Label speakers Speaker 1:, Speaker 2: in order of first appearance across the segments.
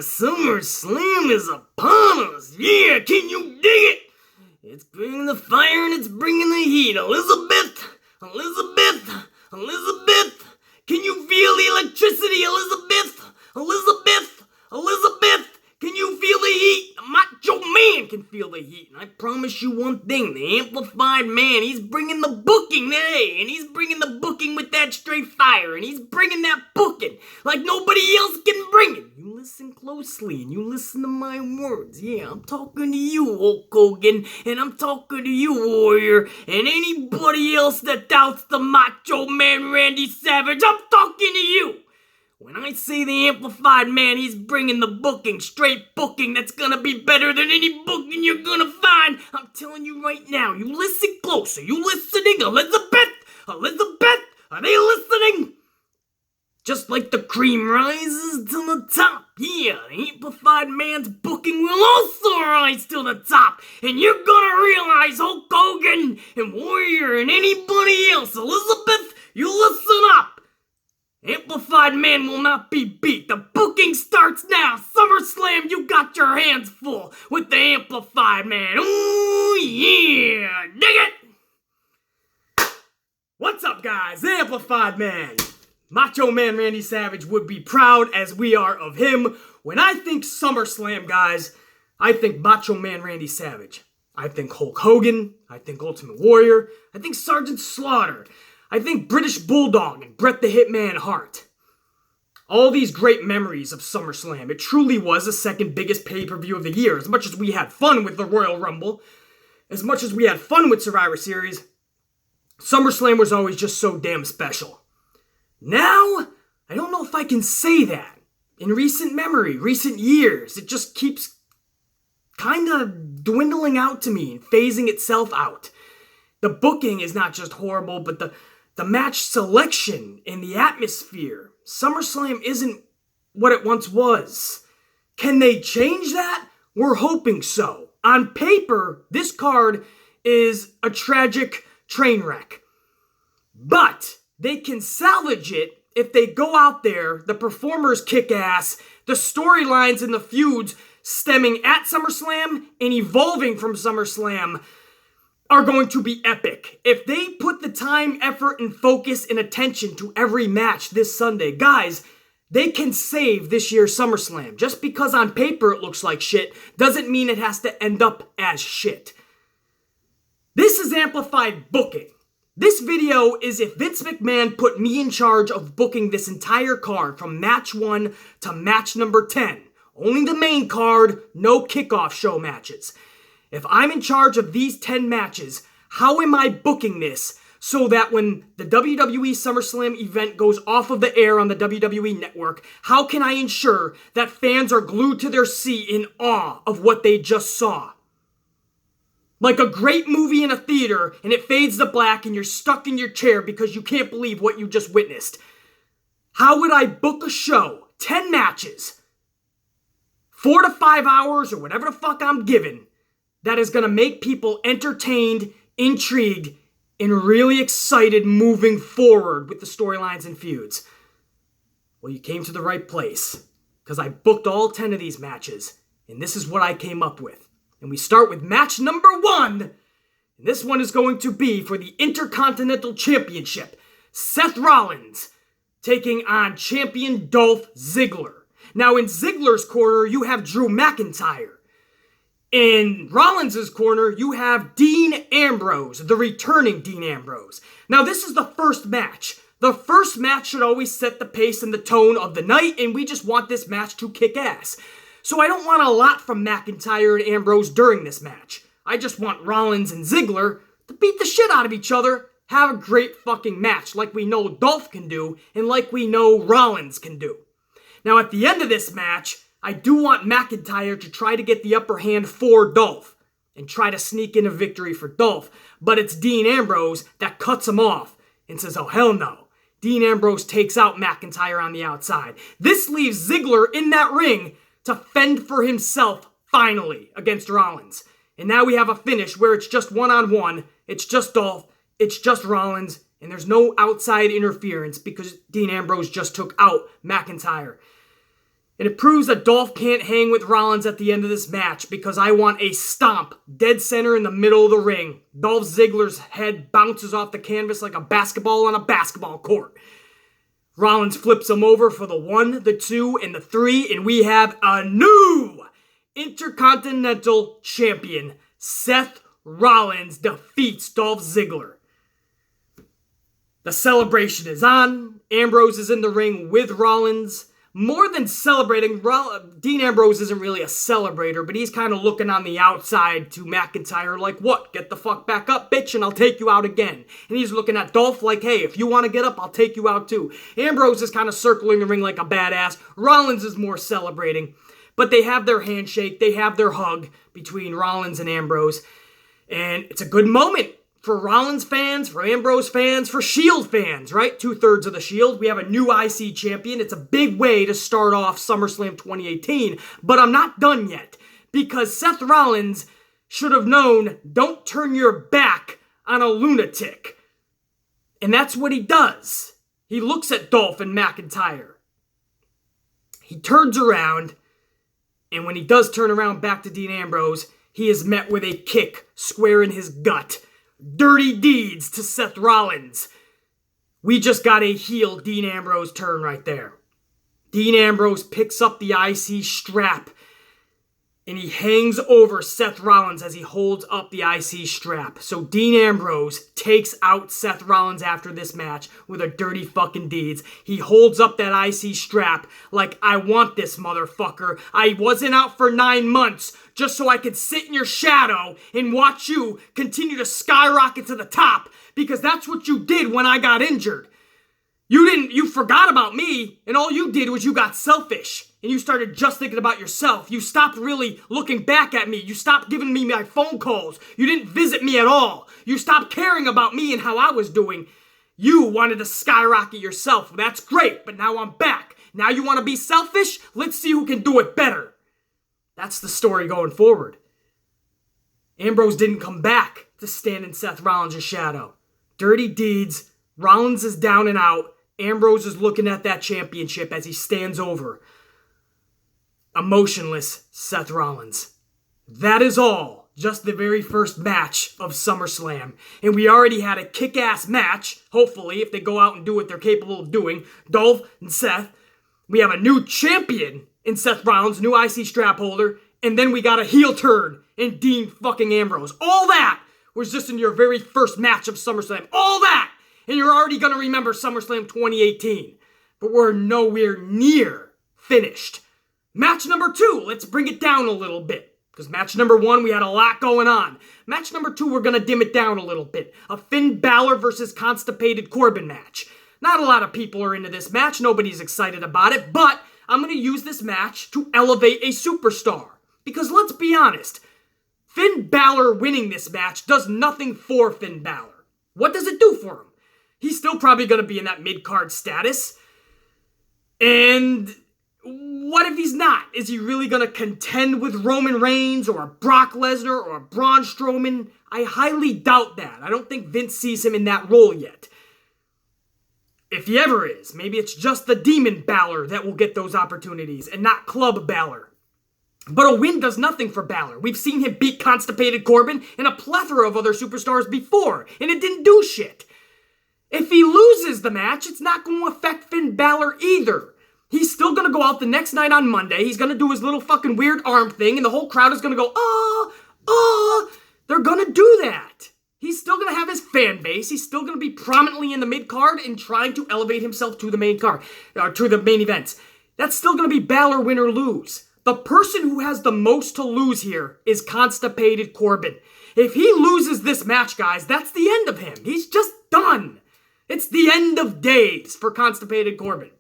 Speaker 1: SummerSlam is upon us. Yeah, can you dig it? It's bringing the fire and it's bringing the heat. Elizabeth, can you feel the electricity? Elizabeth, can you feel the heat? The Macho Man can feel the heat. And I promise you one thing, the Amplified Man, he's bringing the booking today. And he's bringing the booking with that straight fire. And he's bringing that booking like nobody else can bring it. You listen closely and you listen to my words. Yeah, I'm talking to you, Hulk Hogan. And I'm talking to you, Warrior. And anybody else that doubts the Macho Man Randy Savage, I'm talking to you. When I say the Amplified Man, he's bringing the booking, straight booking that's gonna be better than any booking you're gonna find. I'm telling you right now, you listen close. Are you listening? Elizabeth, are they listening? Just like the cream rises to the top, yeah, the Amplified Man's booking will also rise to the top. And you're gonna realize, Hulk Hogan and Warrior and anybody else, Elizabeth, you listen up. Amplified Man will not be beat. The booking starts now. SummerSlam, you got your hands full with the Amplified Man. Ooh, yeah. Dig it. What's up, guys? The Amplified Man. Macho Man Randy Savage would be proud, as we are of him. When I think SummerSlam, guys, I think Macho Man Randy Savage. I think Hulk Hogan. I think Ultimate Warrior. I think Sergeant Slaughter. I think British Bulldog and Bret the Hitman Hart. All these great memories of SummerSlam. It truly was the second biggest pay-per-view of the year. As much as we had fun with the Royal Rumble, as much as we had fun with Survivor Series, SummerSlam was always just so damn special. Now, I don't know if I can say that. In recent memory, recent years, it just keeps kind of dwindling out to me and phasing itself out. The booking is not just horrible, but the match selection and the atmosphere. SummerSlam isn't what it once was. Can they change that? We're hoping so. On paper, this card is a tragic train wreck. But they can salvage it if they go out there, the performers kick ass, the storylines and the feuds stemming at SummerSlam and evolving from SummerSlam are going to be epic. If they put the time, effort, and focus and attention to every match this Sunday, guys, they can save this year's SummerSlam. Just because on paper it looks like shit doesn't mean it has to end up as shit. This is amplified booking. This video is if Vince McMahon put me in charge of booking this entire card from match 1 to match number 10. Only the main card, no kickoff show matches. If I'm in charge of these 10 matches, how am I booking this so that when the WWE SummerSlam event goes off of the air on the WWE Network, how can I ensure that fans are glued to their seat in awe of what they just saw? Like a great movie in a theater and it fades to black and you're stuck in your chair because you can't believe what you just witnessed. How would I book a show, 10 matches, 4 to 5 hours or whatever the fuck I'm given, that is going to make people entertained, intrigued, and really excited moving forward with the storylines and feuds? Well, you came to the right place, because I booked all 10 of these matches, and this is what I came up with. And we start with match number 1, and this one is going to be for the Intercontinental Championship. Seth Rollins taking on champion Dolph Ziggler. Now, in Ziggler's corner, you have Drew McIntyre. In Rollins' corner, you have Dean Ambrose, the returning Dean Ambrose. Now, this is the first match. The first match should always set the pace and the tone of the night, and we just want this match to kick ass. So I don't want a lot from McIntyre and Ambrose during this match. I just want Rollins and Ziggler to beat the shit out of each other, have a great fucking match like we know Dolph can do, and like we know Rollins can do. Now, at the end of this match, I do want McIntyre to try to get the upper hand for Dolph and try to sneak in a victory for Dolph, but it's Dean Ambrose that cuts him off and says, oh hell no. Dean Ambrose takes out McIntyre on the outside. This leaves Ziggler in that ring to fend for himself finally against Rollins. And now we have a finish where it's just one-on-one, it's just Dolph, it's just Rollins, and there's no outside interference because Dean Ambrose just took out McIntyre. And it proves that Dolph can't hang with Rollins at the end of this match because I want a stomp dead center in the middle of the ring. Dolph Ziggler's head bounces off the canvas like a basketball on a basketball court. Rollins flips him over for the 1, the 2, and the 3, and we have a new Intercontinental Champion. Seth Rollins defeats Dolph Ziggler. The celebration is on. Ambrose is in the ring with Rollins. More than celebrating, Dean Ambrose isn't really a celebrator, but he's kind of looking on the outside to McIntyre like, what? Get the fuck back up, bitch, and I'll take you out again. And he's looking at Dolph like, hey, if you want to get up, I'll take you out too. Ambrose is kind of circling the ring like a badass. Rollins is more celebrating. But they have their handshake, they have their hug between Rollins and Ambrose. And it's a good moment for Rollins fans, for Ambrose fans, for Shield fans, right? 2/3 of the Shield. We have a new IC champion. It's a big way to start off SummerSlam 2018. But I'm not done yet. Because Seth Rollins should have known, don't turn your back on a lunatic. And that's what he does. He looks at Dolph and McIntyre. He turns around. And when he does turn around back to Dean Ambrose, he is met with a kick square in his gut. Dirty deeds to Seth Rollins. We just got a heel Dean Ambrose turn right there. Dean Ambrose picks up the IC strap and he hangs over Seth Rollins as he holds up the IC strap. So Dean Ambrose takes out Seth Rollins after this match with a dirty fucking deeds. He holds up that IC strap like, I want this motherfucker. I wasn't out for 9 months just so I could sit in your shadow and watch you continue to skyrocket to the top because that's what you did when I got injured. You forgot about me and all you did was you got selfish. And you started just thinking about yourself. You stopped really looking back at me. You stopped giving me my phone calls. You didn't visit me at all. You stopped caring about me and how I was doing. You wanted to skyrocket yourself. That's great, but now I'm back. Now you want to be selfish? Let's see who can do it better. That's the story going forward. Ambrose didn't come back to stand in Seth Rollins' shadow. Dirty deeds. Rollins is down and out. Ambrose is looking at that championship as he stands over a motionless Seth Rollins. That is all. Just the very first match of SummerSlam. And we already had a kick-ass match, hopefully, if they go out and do what they're capable of doing. Dolph and Seth. We have a new champion in Seth Rollins, new IC strap holder. And then we got a heel turn in Dean fucking Ambrose. All that was just in your very first match of SummerSlam. All that! And you're already going to remember SummerSlam 2018. But we're nowhere near finished. Match number 2, let's bring it down a little bit. Because match number 1, we had a lot going on. Match number 2, we're going to dim it down a little bit. A Finn Balor versus Constipated Corbin match. Not a lot of people are into this match. Nobody's excited about it. But I'm going to use this match to elevate a superstar. Because let's be honest. Finn Balor winning this match does nothing for Finn Balor. What does it do for him? He's still probably going to be in that mid-card status. And what if he's not? Is he really going to contend with Roman Reigns or Brock Lesnar or Braun Strowman? I highly doubt that. I don't think Vince sees him in that role yet. If he ever is, maybe it's just the Demon Balor that will get those opportunities and not Club Balor. But a win does nothing for Balor. We've seen him beat Constipated Corbin and a plethora of other superstars before, and it didn't do shit. If he loses the match, it's not going to affect Finn Balor either. He's still going to go out the next night on Monday. He's going to do his little fucking weird arm thing, and the whole crowd is going to go, They're going to do that. He's still going to have his fan base. He's still going to be prominently in the mid-card and trying to elevate himself to the main card, or to the main events. That's still going to be Balor win or lose. The person who has the most to lose here is Constipated Corbin. If he loses this match, guys, that's the end of him. He's just done. It's the end of days for Constipated Corbin.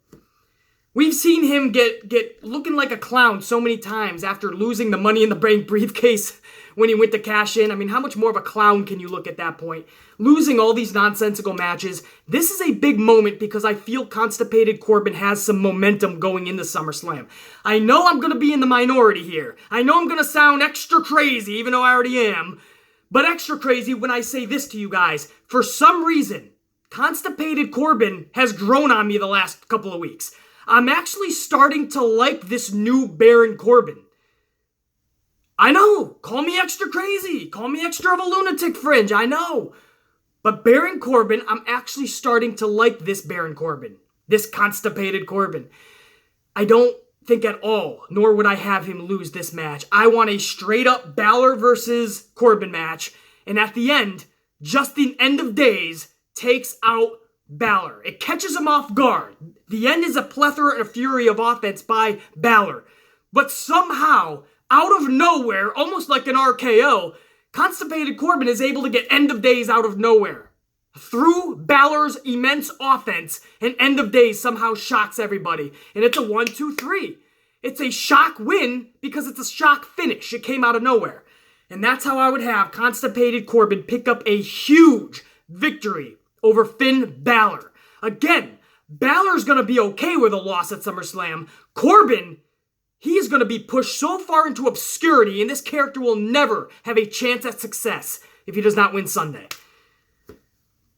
Speaker 1: We've seen him get looking like a clown so many times after losing the Money in the Bank briefcase when he went to cash in. I mean, how much more of a clown can you look at that point? Losing all these nonsensical matches. This is a big moment because I feel Constipated Corbin has some momentum going into SummerSlam. I know I'm going to be in the minority here. I know I'm going to sound extra crazy, even though I already am. But extra crazy when I say this to you guys. For some reason, Constipated Corbin has grown on me the last couple of weeks. I'm actually starting to like this new Baron Corbin. I know, call me extra crazy, call me extra of a lunatic fringe, I know. But Baron Corbin, I'm actually starting to like this Baron Corbin, this constipated Corbin. I don't think at all, nor would I have him lose this match. I want a straight up Balor versus Corbin match, and at the end, just the end of days takes out Balor. It catches him off guard. The end is a plethora and a fury of offense by Balor. But somehow, out of nowhere, almost like an RKO, Constipated Corbin is able to get end of days out of nowhere. Through Balor's immense offense, and end of days somehow shocks everybody. And it's a 1-2-3. It's a shock win because it's a shock finish. It came out of nowhere. And that's how I would have Constipated Corbin pick up a huge victory over Finn Balor. Again, Balor's going to be okay with a loss at SummerSlam. Corbin, he is going to be pushed so far into obscurity, and this character will never have a chance at success if he does not win Sunday.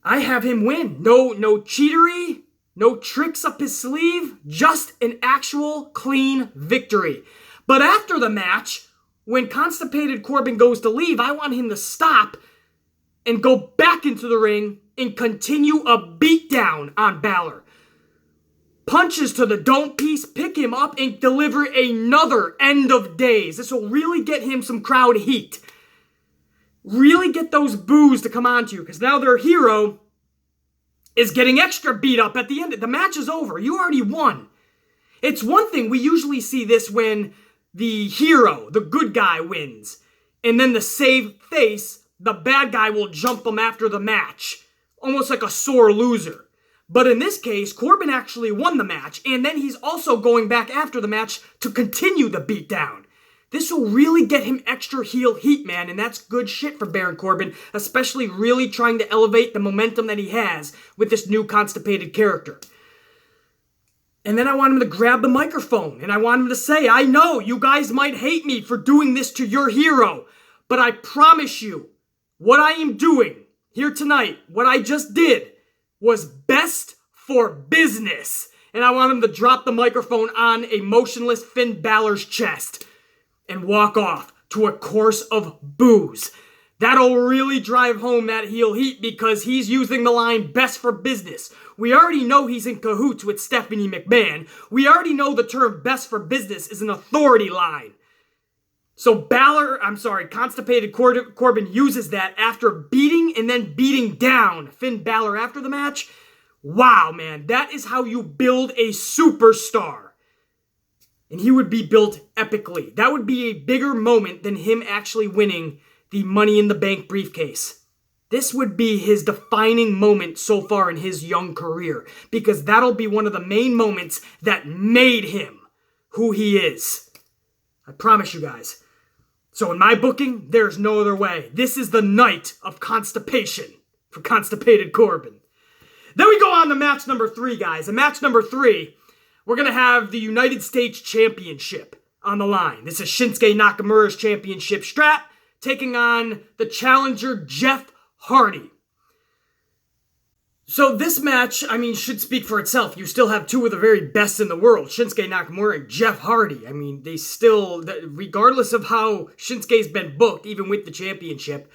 Speaker 1: I have him win. No cheatery, no tricks up his sleeve, just an actual clean victory. But after the match, when Constipated Corbin goes to leave, I want him to stop and go back into the ring and continue a beatdown on Balor. Punches to the dome piece, pick him up, and deliver another end of days. This will really get him some crowd heat. Really get those boos to come on to you, because now their hero is getting extra beat up at the end. The match is over. You already won. It's one thing, we usually see this when the hero, the good guy, wins. And then the save face, the bad guy will jump them after the match. Almost like a sore loser. But in this case, Corbin actually won the match, and then he's also going back after the match to continue the beatdown. This will really get him extra heel heat, man, and that's good shit for Baron Corbin, especially really trying to elevate the momentum that he has with this new constipated character. And then I want him to grab the microphone, and I want him to say, I know you guys might hate me for doing this to your hero, but I promise you, what I am doing here tonight, what I just did, was best for business. And I want him to drop the microphone on a motionless Finn Balor's chest and walk off to a course of boos. That'll really drive home that heel heat because he's using the line best for business. We already know he's in cahoots with Stephanie McMahon. We already know the term best for business is an authority line. So Constipated Corbin uses that after beating and then beating down Finn Balor after the match. Wow, man, that is how you build a superstar. And he would be built epically. That would be a bigger moment than him actually winning the Money in the Bank briefcase. This would be his defining moment so far in his young career, because that'll be one of the main moments that made him who he is. I promise you guys. So in my booking, there's no other way. This is the night of constipation for Constipated Corbin. Then we go on to match number 3, guys. And match number 3, we're going to have the United States Championship on the line. This is Shinsuke Nakamura's championship strap, taking on the challenger Jeff Hardy. So this match, should speak for itself. You still have two of the very best in the world, Shinsuke Nakamura and Jeff Hardy. They still, regardless of how Shinsuke's been booked, even with the championship,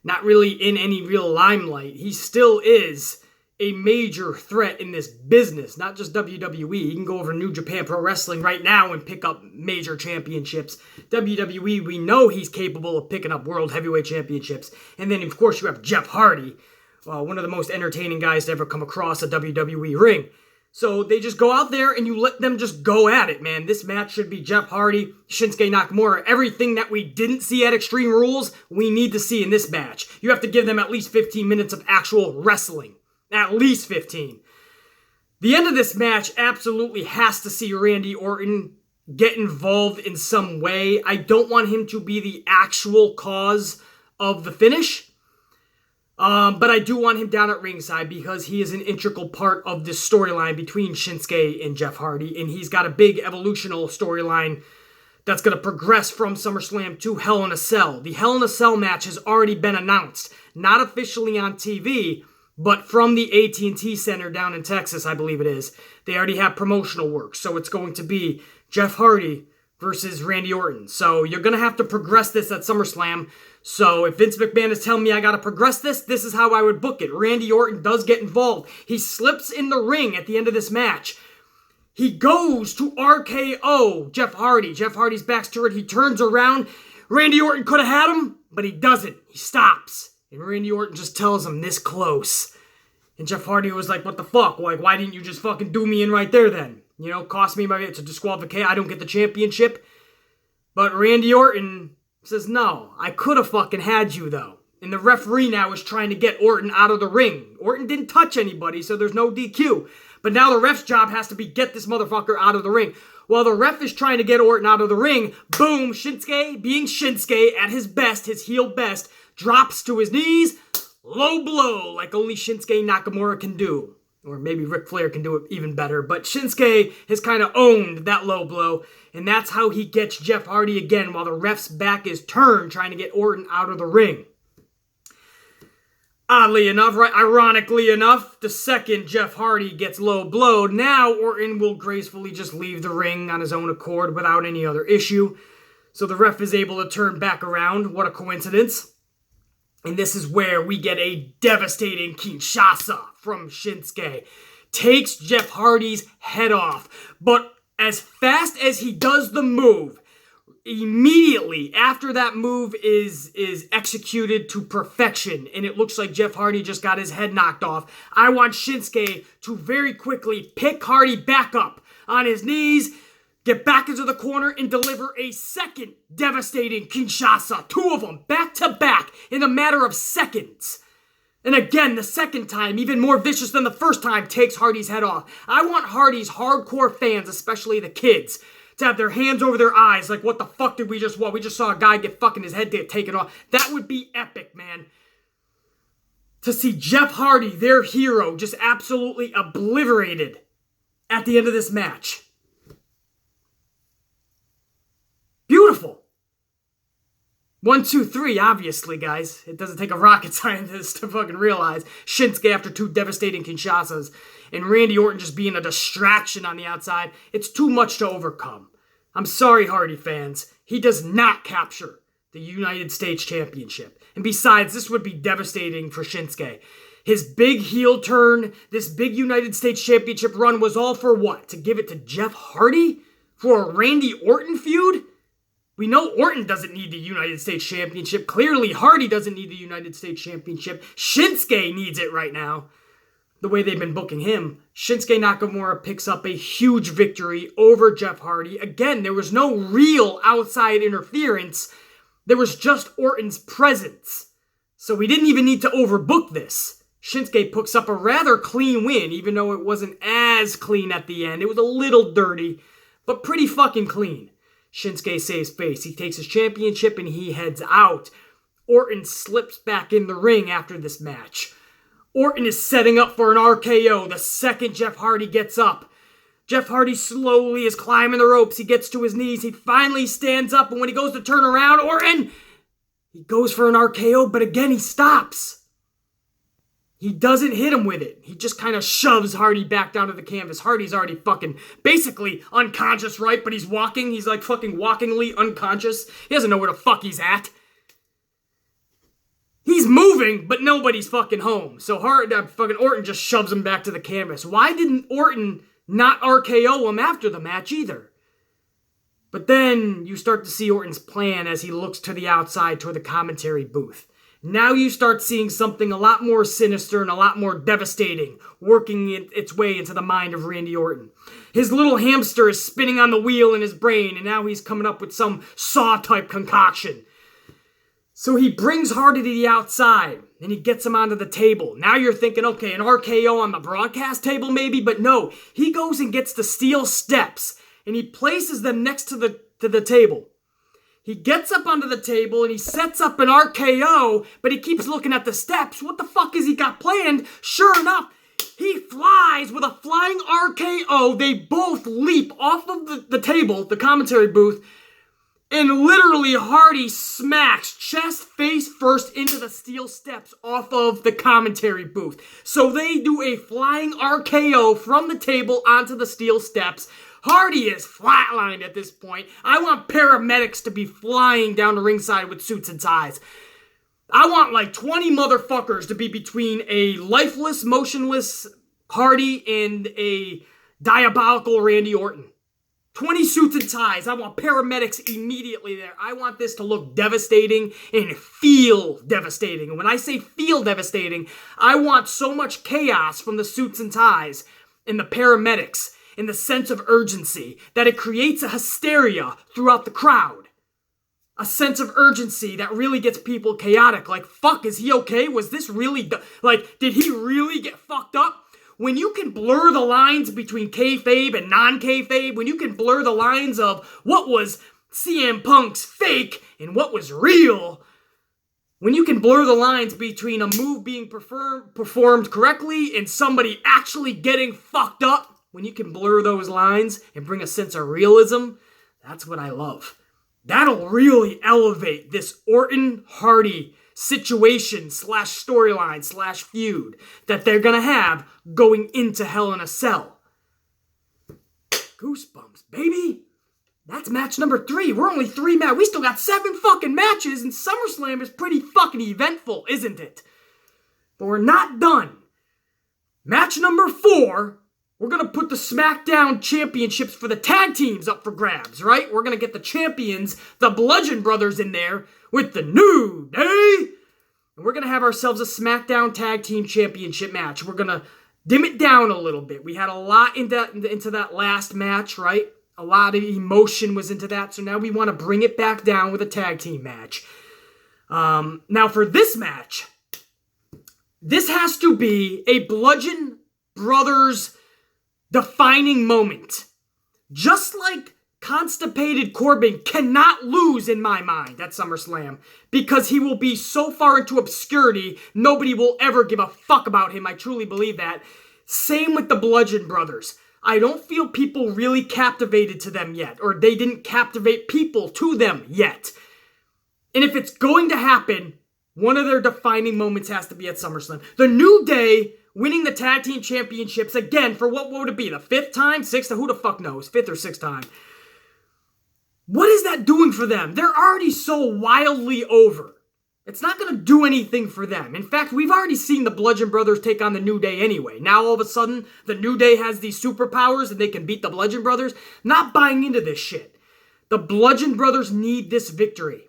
Speaker 1: not really in any real limelight, he still is a major threat in this business, not just WWE. You can go over New Japan Pro Wrestling right now and pick up major championships. WWE, we know he's capable of picking up World Heavyweight Championships. And then, of course, you have Jeff Hardy, one of the most entertaining guys to ever come across a WWE ring. So they just go out there and you let them just go at it, man. This match should be Jeff Hardy, Shinsuke Nakamura. Everything that we didn't see at Extreme Rules, we need to see in this match. You have to give them at least 15 minutes of actual wrestling. At least 15. The end of this match absolutely has to see Randy Orton get involved in some way. I don't want him to be the actual cause of the finish. But I do want him down at ringside because he is an integral part of this storyline between Shinsuke and Jeff Hardy. And he's got a big evolutional storyline that's going to progress from SummerSlam to Hell in a Cell. The Hell in a Cell match has already been announced. Not officially on TV, but from the AT&T Center down in Texas, I believe it is. They already have promotional work, so it's going to be Jeff Hardy versus Randy Orton. So you're going to have to progress this at SummerSlam. So if Vince McMahon is telling me I got to progress this is how I would book it. Randy Orton does get involved. He slips in the ring at the end of this match. He goes to RKO Jeff Hardy. Jeff Hardy's back's to it. He turns around. Randy Orton could have had him, but he doesn't. He stops. And Randy Orton just tells him this close. And Jeff Hardy was like, what the fuck? Like, why didn't you just fucking do me in right there then? You know, cost me it's a disqualification. I don't get the championship. But Randy Orton says, no, I could have fucking had you though. And the referee now is trying to get Orton out of the ring. Orton didn't touch anybody, so there's no DQ. But now the ref's job has to be get this motherfucker out of the ring. While the ref is trying to get Orton out of the ring, boom, Shinsuke, being Shinsuke at his best, his heel best, drops to his knees, low blow, like only Shinsuke Nakamura can do. Or maybe Ric Flair can do it even better. But Shinsuke has kind of owned that low blow. And that's how he gets Jeff Hardy again while the ref's back is turned trying to get Orton out of the ring. Oddly enough, right, ironically enough, the second Jeff Hardy gets low blowed, now Orton will gracefully just leave the ring on his own accord without any other issue. So the ref is able to turn back around. What a coincidence. And this is where we get a devastating Kinshasa from Shinsuke. Takes Jeff Hardy's head off. But as fast as he does the move, immediately after that move is executed to perfection, and it looks like Jeff Hardy just got his head knocked off, I want Shinsuke to very quickly pick Hardy back up on his knees, get back into the corner, and deliver a second devastating Kinshasa. Two of them, back to back, in a matter of seconds. And again, the second time, even more vicious than the first time, takes Hardy's head off. I want Hardy's hardcore fans, especially the kids, to have their hands over their eyes like, what the fuck did we just watch? We just saw a guy get fucking his head get taken off. That would be epic, man. To see Jeff Hardy, their hero, just absolutely obliterated at the end of this match. Beautiful. 1, 2, 3, obviously, guys. It doesn't take a rocket scientist to fucking realize Shinsuke after two devastating Kinshasas and Randy Orton just being a distraction on the outside. It's too much to overcome. I'm sorry, Hardy fans. He does not capture the United States Championship. And besides, this would be devastating for Shinsuke. His big heel turn, this big United States Championship run was all for what? To give it to Jeff Hardy? For a Randy Orton feud? We know Orton doesn't need the United States Championship. Clearly, Hardy doesn't need the United States Championship. Shinsuke needs it right now. The way they've been booking him. Shinsuke Nakamura picks up a huge victory over Jeff Hardy. Again, there was no real outside interference. There was just Orton's presence. So we didn't even need to overbook this. Shinsuke picks up a rather clean win, even though it wasn't as clean at the end. It was a little dirty, but pretty fucking clean. Shinsuke saves face. He takes his championship and he heads out. Orton slips back in the ring after this match. Orton is setting up for an RKO the second Jeff Hardy gets up. Jeff Hardy slowly is climbing the ropes. He gets to his knees. He finally stands up, and when he goes to turn around, Orton, he goes for an RKO, but again he stops. He doesn't hit him with it. He just kind of shoves Hardy back down to the canvas. Hardy's already fucking basically unconscious, right? But he's walking. He's like fucking walkingly unconscious. He doesn't know where the fuck he's at. He's moving, but nobody's fucking home. So fucking Orton just shoves him back to the canvas. Why didn't Orton not RKO him after the match either? But then you start to see Orton's plan as he looks to the outside toward the commentary booth. Now you start seeing something a lot more sinister and a lot more devastating working its way into the mind of Randy Orton. His little hamster is spinning on the wheel in his brain, and now he's coming up with some Saw-type concoction. So he brings Hardy to the outside, and he gets him onto the table. Now you're thinking, okay, an RKO on the broadcast table maybe, but no. He goes and gets the steel steps, and he places them next to the table. He gets up onto the table and he sets up an RKO, but he keeps looking at the steps. What the fuck has he got planned? Sure enough, he flies with a flying RKO. They both leap off of the table, the commentary booth, And literally Hardy smacks chest face first into the steel steps off of the commentary booth. So they do a flying RKO from the table onto the steel steps. Hardy is flatlined at this point. I want paramedics to be flying down the ringside with suits and ties. I want like 20 motherfuckers to be between a lifeless, motionless Hardy and a diabolical Randy Orton. 20 suits and ties. I want paramedics immediately there. I want this to look devastating and feel devastating. And when I say feel devastating, I want so much chaos from the suits and ties and the paramedics and the sense of urgency that it creates a hysteria throughout the crowd. A sense of urgency that really gets people chaotic. Like, fuck, is he okay? Was this really, did he really get fucked up? When you can blur the lines between kayfabe and non-kayfabe, when you can blur the lines of what was CM Punk's fake and what was real, when you can blur the lines between a move being performed correctly and somebody actually getting fucked up, when you can blur those lines and bring a sense of realism, that's what I love. That'll really elevate this Orton-Hardy situation / storyline / feud that they're gonna have going into Hell in a Cell. Goosebumps, baby. That's match number 3. We're only 3 matches. We still got 7 fucking matches, and SummerSlam is pretty fucking eventful, isn't it? But we're not done. Match number 4, we're gonna put the SmackDown championships for the tag teams up for grabs, right? We're gonna get the champions, the Bludgeon Brothers, in there with the New Day. And we're going to have ourselves a SmackDown Tag Team Championship match. We're going to dim it down a little bit. We had a lot into that last match, right? A lot of emotion was into that. So now we want to bring it back down with a tag team match. Now for this match, this has to be a Bludgeon Brothers defining moment. Just like Constipated Corbin cannot lose in my mind at SummerSlam because he will be so far into obscurity, nobody will ever give a fuck about him. I truly believe that. Same with the Bludgeon Brothers. I don't feel people really captivated to them yet, or they didn't captivate people to them yet. And if it's going to happen, one of their defining moments has to be at SummerSlam. The New Day winning the tag team championships again for what would it be? The 5th time? 6th? Who the fuck knows? 5th or 6th time. What is that doing for them? They're already so wildly over. It's not going to do anything for them. In fact, we've already seen the Bludgeon Brothers take on the New Day anyway. Now all of a sudden, the New Day has these superpowers and they can beat the Bludgeon Brothers. Not buying into this shit. The Bludgeon Brothers need this victory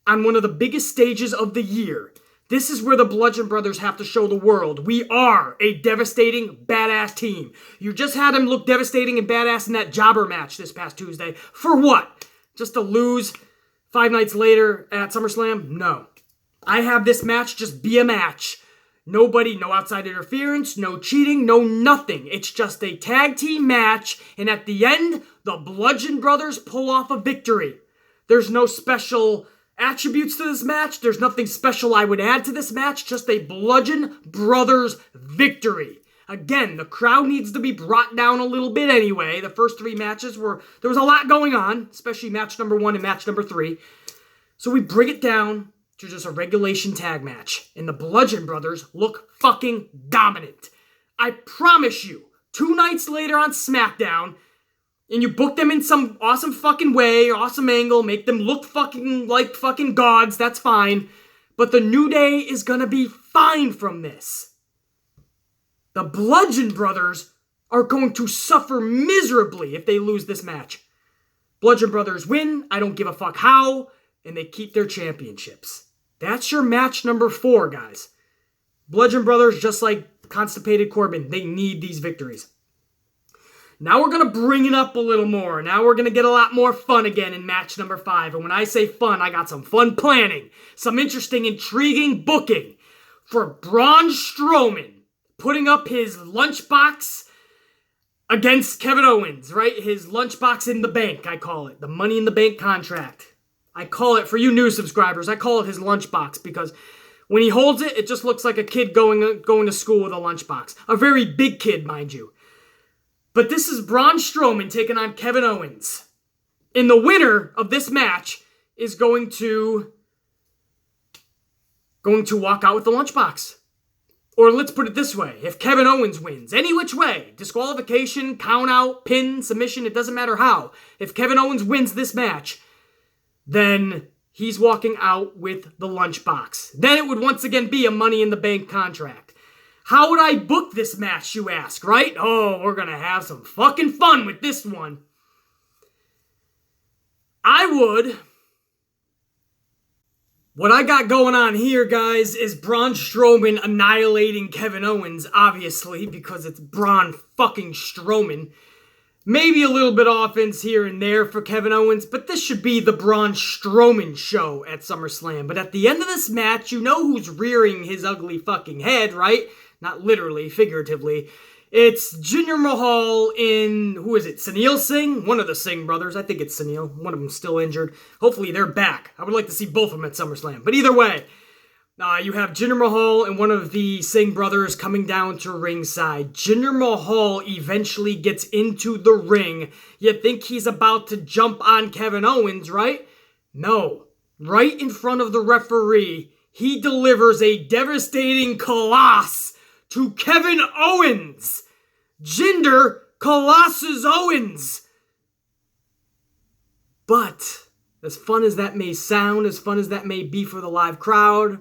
Speaker 1: on one of the biggest stages of the year. This is where the Bludgeon Brothers have to show the world we are a devastating, badass team. You just had them look devastating and badass in that jobber match this past Tuesday. For what? Just to lose 5 nights later at SummerSlam? No. I have this match just be a match. Nobody, no outside interference, no cheating, no nothing. It's just a tag team match, and at the end, the Bludgeon Brothers pull off a victory. There's no special attributes to this match. There's nothing special I would add to this match. Just a Bludgeon Brothers victory. Again, the crowd needs to be brought down a little bit anyway. The first 3 matches there was a lot going on, especially match number 1 and match number 3. So we bring it down to just a regulation tag match. And the Bludgeon Brothers look fucking dominant. I promise you, 2 nights later on SmackDown, and you book them in some awesome fucking way, awesome angle, make them look fucking like fucking gods, that's fine. But the New Day is gonna be fine from this. The Bludgeon Brothers are going to suffer miserably if they lose this match. Bludgeon Brothers win, I don't give a fuck how, and they keep their championships. That's your match number 4, guys. Bludgeon Brothers, just like Constipated Corbin, they need these victories. Now we're going to bring it up a little more. Now we're going to get a lot more fun again in match number 5. And when I say fun, I got some fun planning. Some interesting, intriguing booking for Braun Strowman putting up his lunchbox against Kevin Owens, right? His lunchbox in the bank, I call it. The Money in the Bank contract. I call it, for you new subscribers, I call it his lunchbox because when he holds it, it just looks like a kid going to school with a lunchbox. A very big kid, mind you. But this is Braun Strowman taking on Kevin Owens. And the winner of this match is going to walk out with the lunchbox. Or let's put it this way. If Kevin Owens wins, any which way, disqualification, count out, pin, submission, it doesn't matter how. If Kevin Owens wins this match, then he's walking out with the lunchbox. Then it would once again be a Money in the Bank contract. How would I book this match, you ask, right? Oh, we're going to have some fucking fun with this one. What I got going on here, guys, is Braun Strowman annihilating Kevin Owens, obviously, because it's Braun fucking Strowman. Maybe a little bit of offense here and there for Kevin Owens, but this should be the Braun Strowman show at SummerSlam. But at the end of this match, you know who's rearing his ugly fucking head, right? Not literally, figuratively. It's Jinder Mahal in, who is it, Sunil Singh? One of the Singh brothers. I think it's Sunil. One of them's still injured. Hopefully they're back. I would like to see both of them at SummerSlam. But either way, you have Jinder Mahal and one of the Singh brothers coming down to ringside. Jinder Mahal eventually gets into the ring. You think he's about to jump on Kevin Owens, right? No. Right in front of the referee, he delivers a devastating coloss to Kevin Owens. Jinder Colossus Owens. But, as fun as that may sound, as fun as that may be for the live crowd,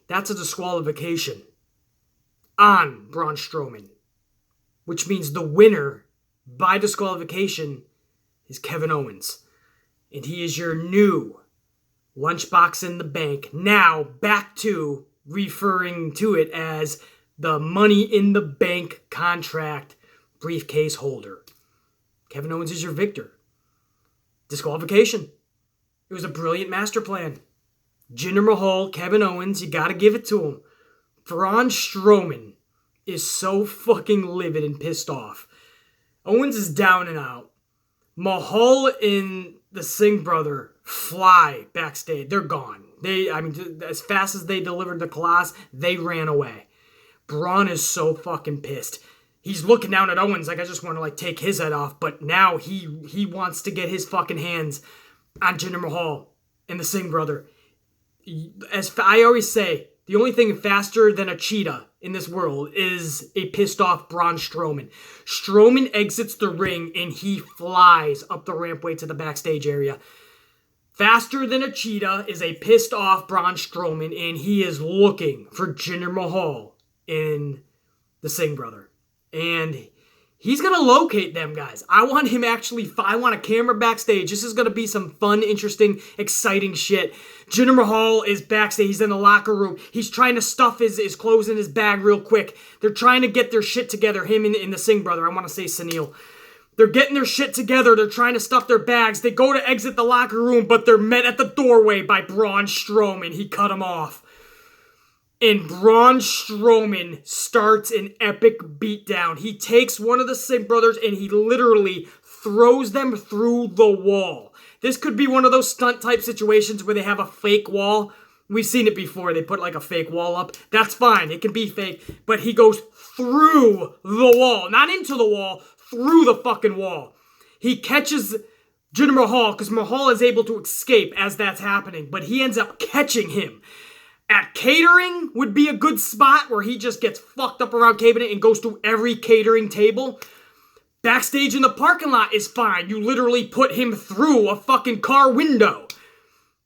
Speaker 1: that's a disqualification on Braun Strowman. Which means the winner by disqualification is Kevin Owens. And he is your new lunchbox in the bank. Now, back to referring to it as the Money in the Bank contract briefcase holder. Kevin Owens is your victor. Disqualification. It was a brilliant master plan. Jinder Mahal, Kevin Owens, you gotta give it to him. Braun Strowman is so fucking livid and pissed off. Owens is down and out. Mahal and the Singh brother fly backstage. They're gone. As fast as they delivered the class, they ran away. Braun is so fucking pissed. He's looking down at Owens like I just want to take his head off, but now he wants to get his fucking hands on Jinder Mahal and the Singh brother. As I always say, the only thing faster than a cheetah in this world is a pissed off Braun Strowman. Strowman exits the ring and he flies up the rampway to the backstage area. Faster than a cheetah is a pissed off Braun Strowman, and he is looking for Jinder Mahal and the Singh brother. And he's going to locate them, guys. I want a camera backstage. This is going to be some fun, interesting, exciting shit. Jinder Mahal is backstage. He's in the locker room. He's trying to stuff his clothes in his bag real quick. They're trying to get their shit together, him and the Singh brother. I want to say Sunil. They're getting their shit together. They're trying to stuff their bags. They go to exit the locker room, but they're met at the doorway by Braun Strowman. He cut him off. And Braun Strowman starts an epic beatdown. He takes one of the Singh brothers and he literally throws them through the wall. This could be one of those stunt type situations where they have a fake wall. We've seen it before. They put a fake wall up. That's fine. It can be fake. But he goes through the wall. Not into the wall. Through the fucking wall. He catches Jinder Mahal because Mahal is able to escape as that's happening. But he ends up catching him. At catering would be a good spot where he just gets fucked up around catering and goes to every catering table. Backstage in the parking lot is fine. You literally put him through a fucking car window.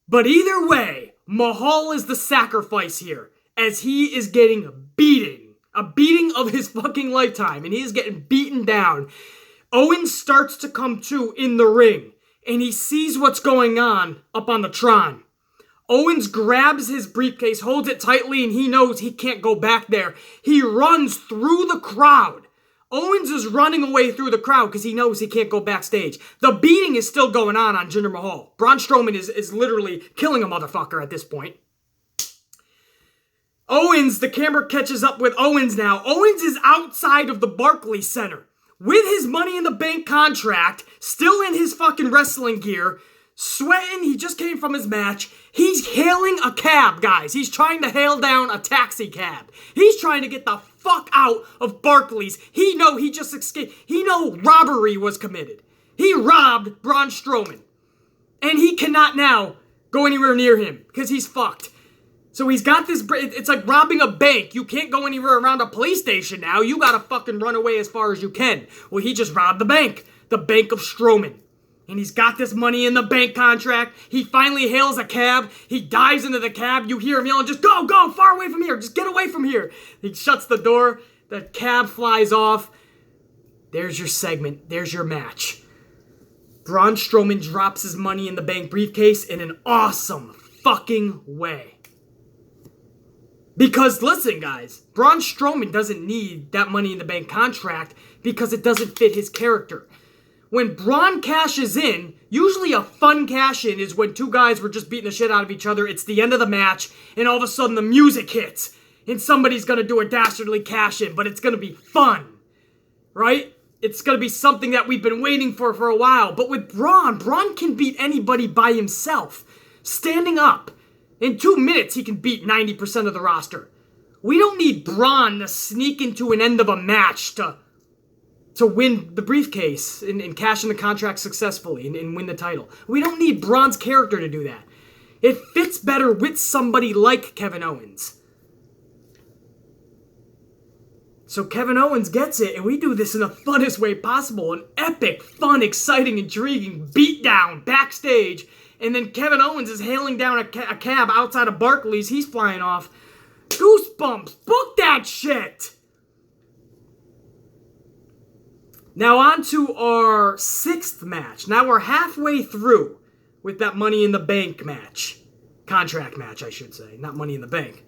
Speaker 1: But either way, Mahal is the sacrifice here as he is getting beaten. A beating of his fucking lifetime. And he is getting beaten down. Owens starts to come to in the ring. And he sees what's going on up on the Tron. Owens grabs his briefcase, holds it tightly, and he knows he can't go back there. He runs through the crowd. Owens is running away through the crowd because he knows he can't go backstage. The beating is still going on Jinder Mahal. Braun Strowman is literally killing a motherfucker at this point. Owens, the camera catches up with Owens now. Owens is outside of the Barclays Center with his Money in the Bank contract, still in his fucking wrestling gear, sweating. He just came from his match. He's hailing a cab, guys. He's trying to hail down a taxi cab. He's trying to get the fuck out of Barclays. He just escaped. He robbery was committed. He robbed Braun Strowman. And he cannot now go anywhere near him because he's fucked. So he's got this, it's like robbing a bank. You can't go anywhere around a police station now. You gotta fucking run away as far as you can. Well, he just robbed the bank of Strowman. And he's got this money in the bank contract. He finally hails a cab. He dives into the cab. You hear him yelling, just go, far away from here. Just get away from here. He shuts the door. The cab flies off. There's your segment. There's your match. Braun Strowman drops his money in the bank briefcase in an awesome fucking way. Because, listen, guys, Braun Strowman doesn't need that money in the bank contract because it doesn't fit his character. When Braun cashes in, usually a fun cash-in is when two guys were just beating the shit out of each other. It's the end of the match, and all of a sudden the music hits, and somebody's going to do a dastardly cash-in, but it's going to be fun, right? It's going to be something that we've been waiting for a while. But with Braun can beat anybody by himself, standing up. In 2 minutes, he can beat 90% of the roster. We don't need Braun to sneak into an end of a match to win the briefcase and cash in the contract successfully and win the title. We don't need Braun's character to do that. It fits better with somebody like Kevin Owens. So Kevin Owens gets it, and we do this in the funnest way possible. An epic, fun, exciting, intriguing beatdown backstage. And then Kevin Owens is hailing down a cab outside of Barclays. He's flying off. Goosebumps. Book that shit. Now on to our 6th match. Now we're halfway through with that Money in the Bank match. Contract match, I should say. Not Money in the Bank.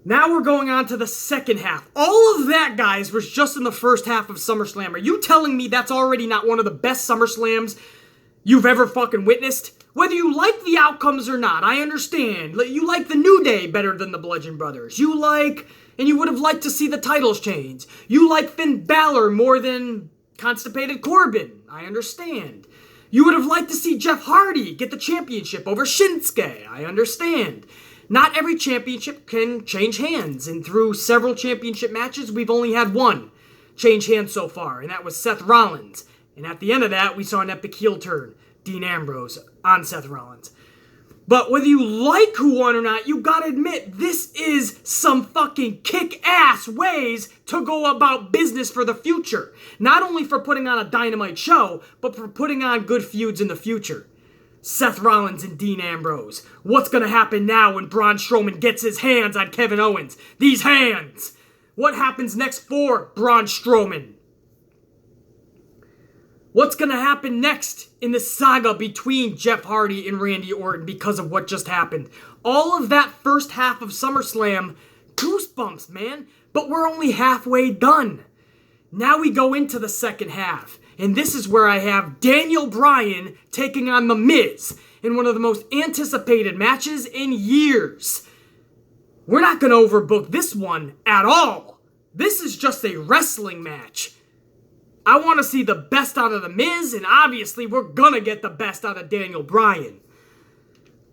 Speaker 1: Now we're going on to the second half. All of that, guys, was just in the first half of SummerSlam. Are you telling me that's already not one of the best SummerSlams you've ever fucking witnessed? Whether you like the outcomes or not, I understand. You like the New Day better than the Bludgeon Brothers. You would have liked to see the titles change. You like Finn Balor more than Constipated Corbin. I understand. You would have liked to see Jeff Hardy get the championship over Shinsuke. I understand. Not every championship can change hands, and through several championship matches, we've only had one change hands so far, and that was Seth Rollins. And at the end of that, we saw an epic heel turn, Dean Ambrose on Seth Rollins. But whether you like who won or not, you gotta admit, this is some fucking kick-ass ways to go about business for the future. Not only for putting on a dynamite show, but for putting on good feuds in the future. Seth Rollins and Dean Ambrose. What's gonna happen now when Braun Strowman gets his hands on Kevin Owens? These hands! What happens next for Braun Strowman? What's going to happen next in the saga between Jeff Hardy and Randy Orton because of what just happened? All of that first half of SummerSlam, goosebumps, man. But we're only halfway done. Now we go into the second half. And this is where I have Daniel Bryan taking on The Miz in one of the most anticipated matches in years. We're not going to overbook this one at all. This is just a wrestling match. I want to see the best out of The Miz, and obviously we're going to get the best out of Daniel Bryan.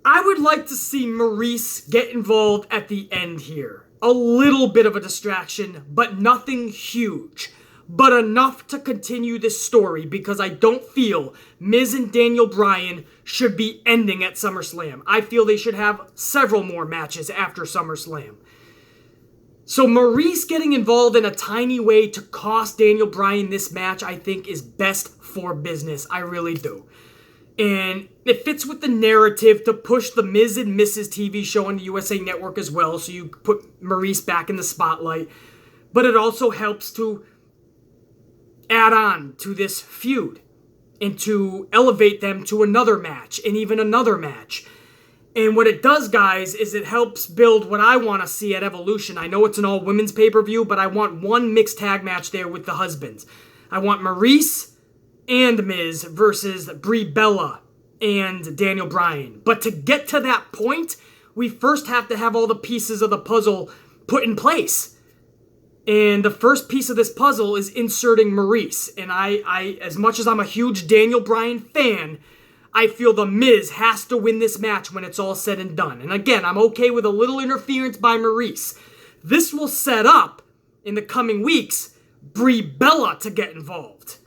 Speaker 1: I would like to see Maurice get involved at the end here. A little bit of a distraction, but nothing huge. But enough to continue this story, because I don't feel Miz and Daniel Bryan should be ending at SummerSlam. I feel they should have several more matches after SummerSlam. So Maurice getting involved in a tiny way to cost Daniel Bryan this match, I think, is best for business. I really do. And it fits with the narrative to push the Miz and Mrs. TV show on the USA Network as well, so you put Maurice back in the spotlight. But it also helps to add on to this feud and to elevate them to another match and even another match. And what it does, guys, is it helps build what I want to see at Evolution. I know it's an all-women's pay-per-view, but I want one mixed tag match there with the husbands. I want Maurice and Miz versus Brie Bella and Daniel Bryan. But to get to that point, we first have to have all the pieces of the puzzle put in place. And the first piece of this puzzle is inserting Maurice. And I as much as I'm a huge Daniel Bryan fan, I feel The Miz has to win this match when it's all said and done. And again, I'm okay with a little interference by Maurice. This will set up, in the coming weeks, Brie Bella to get involved.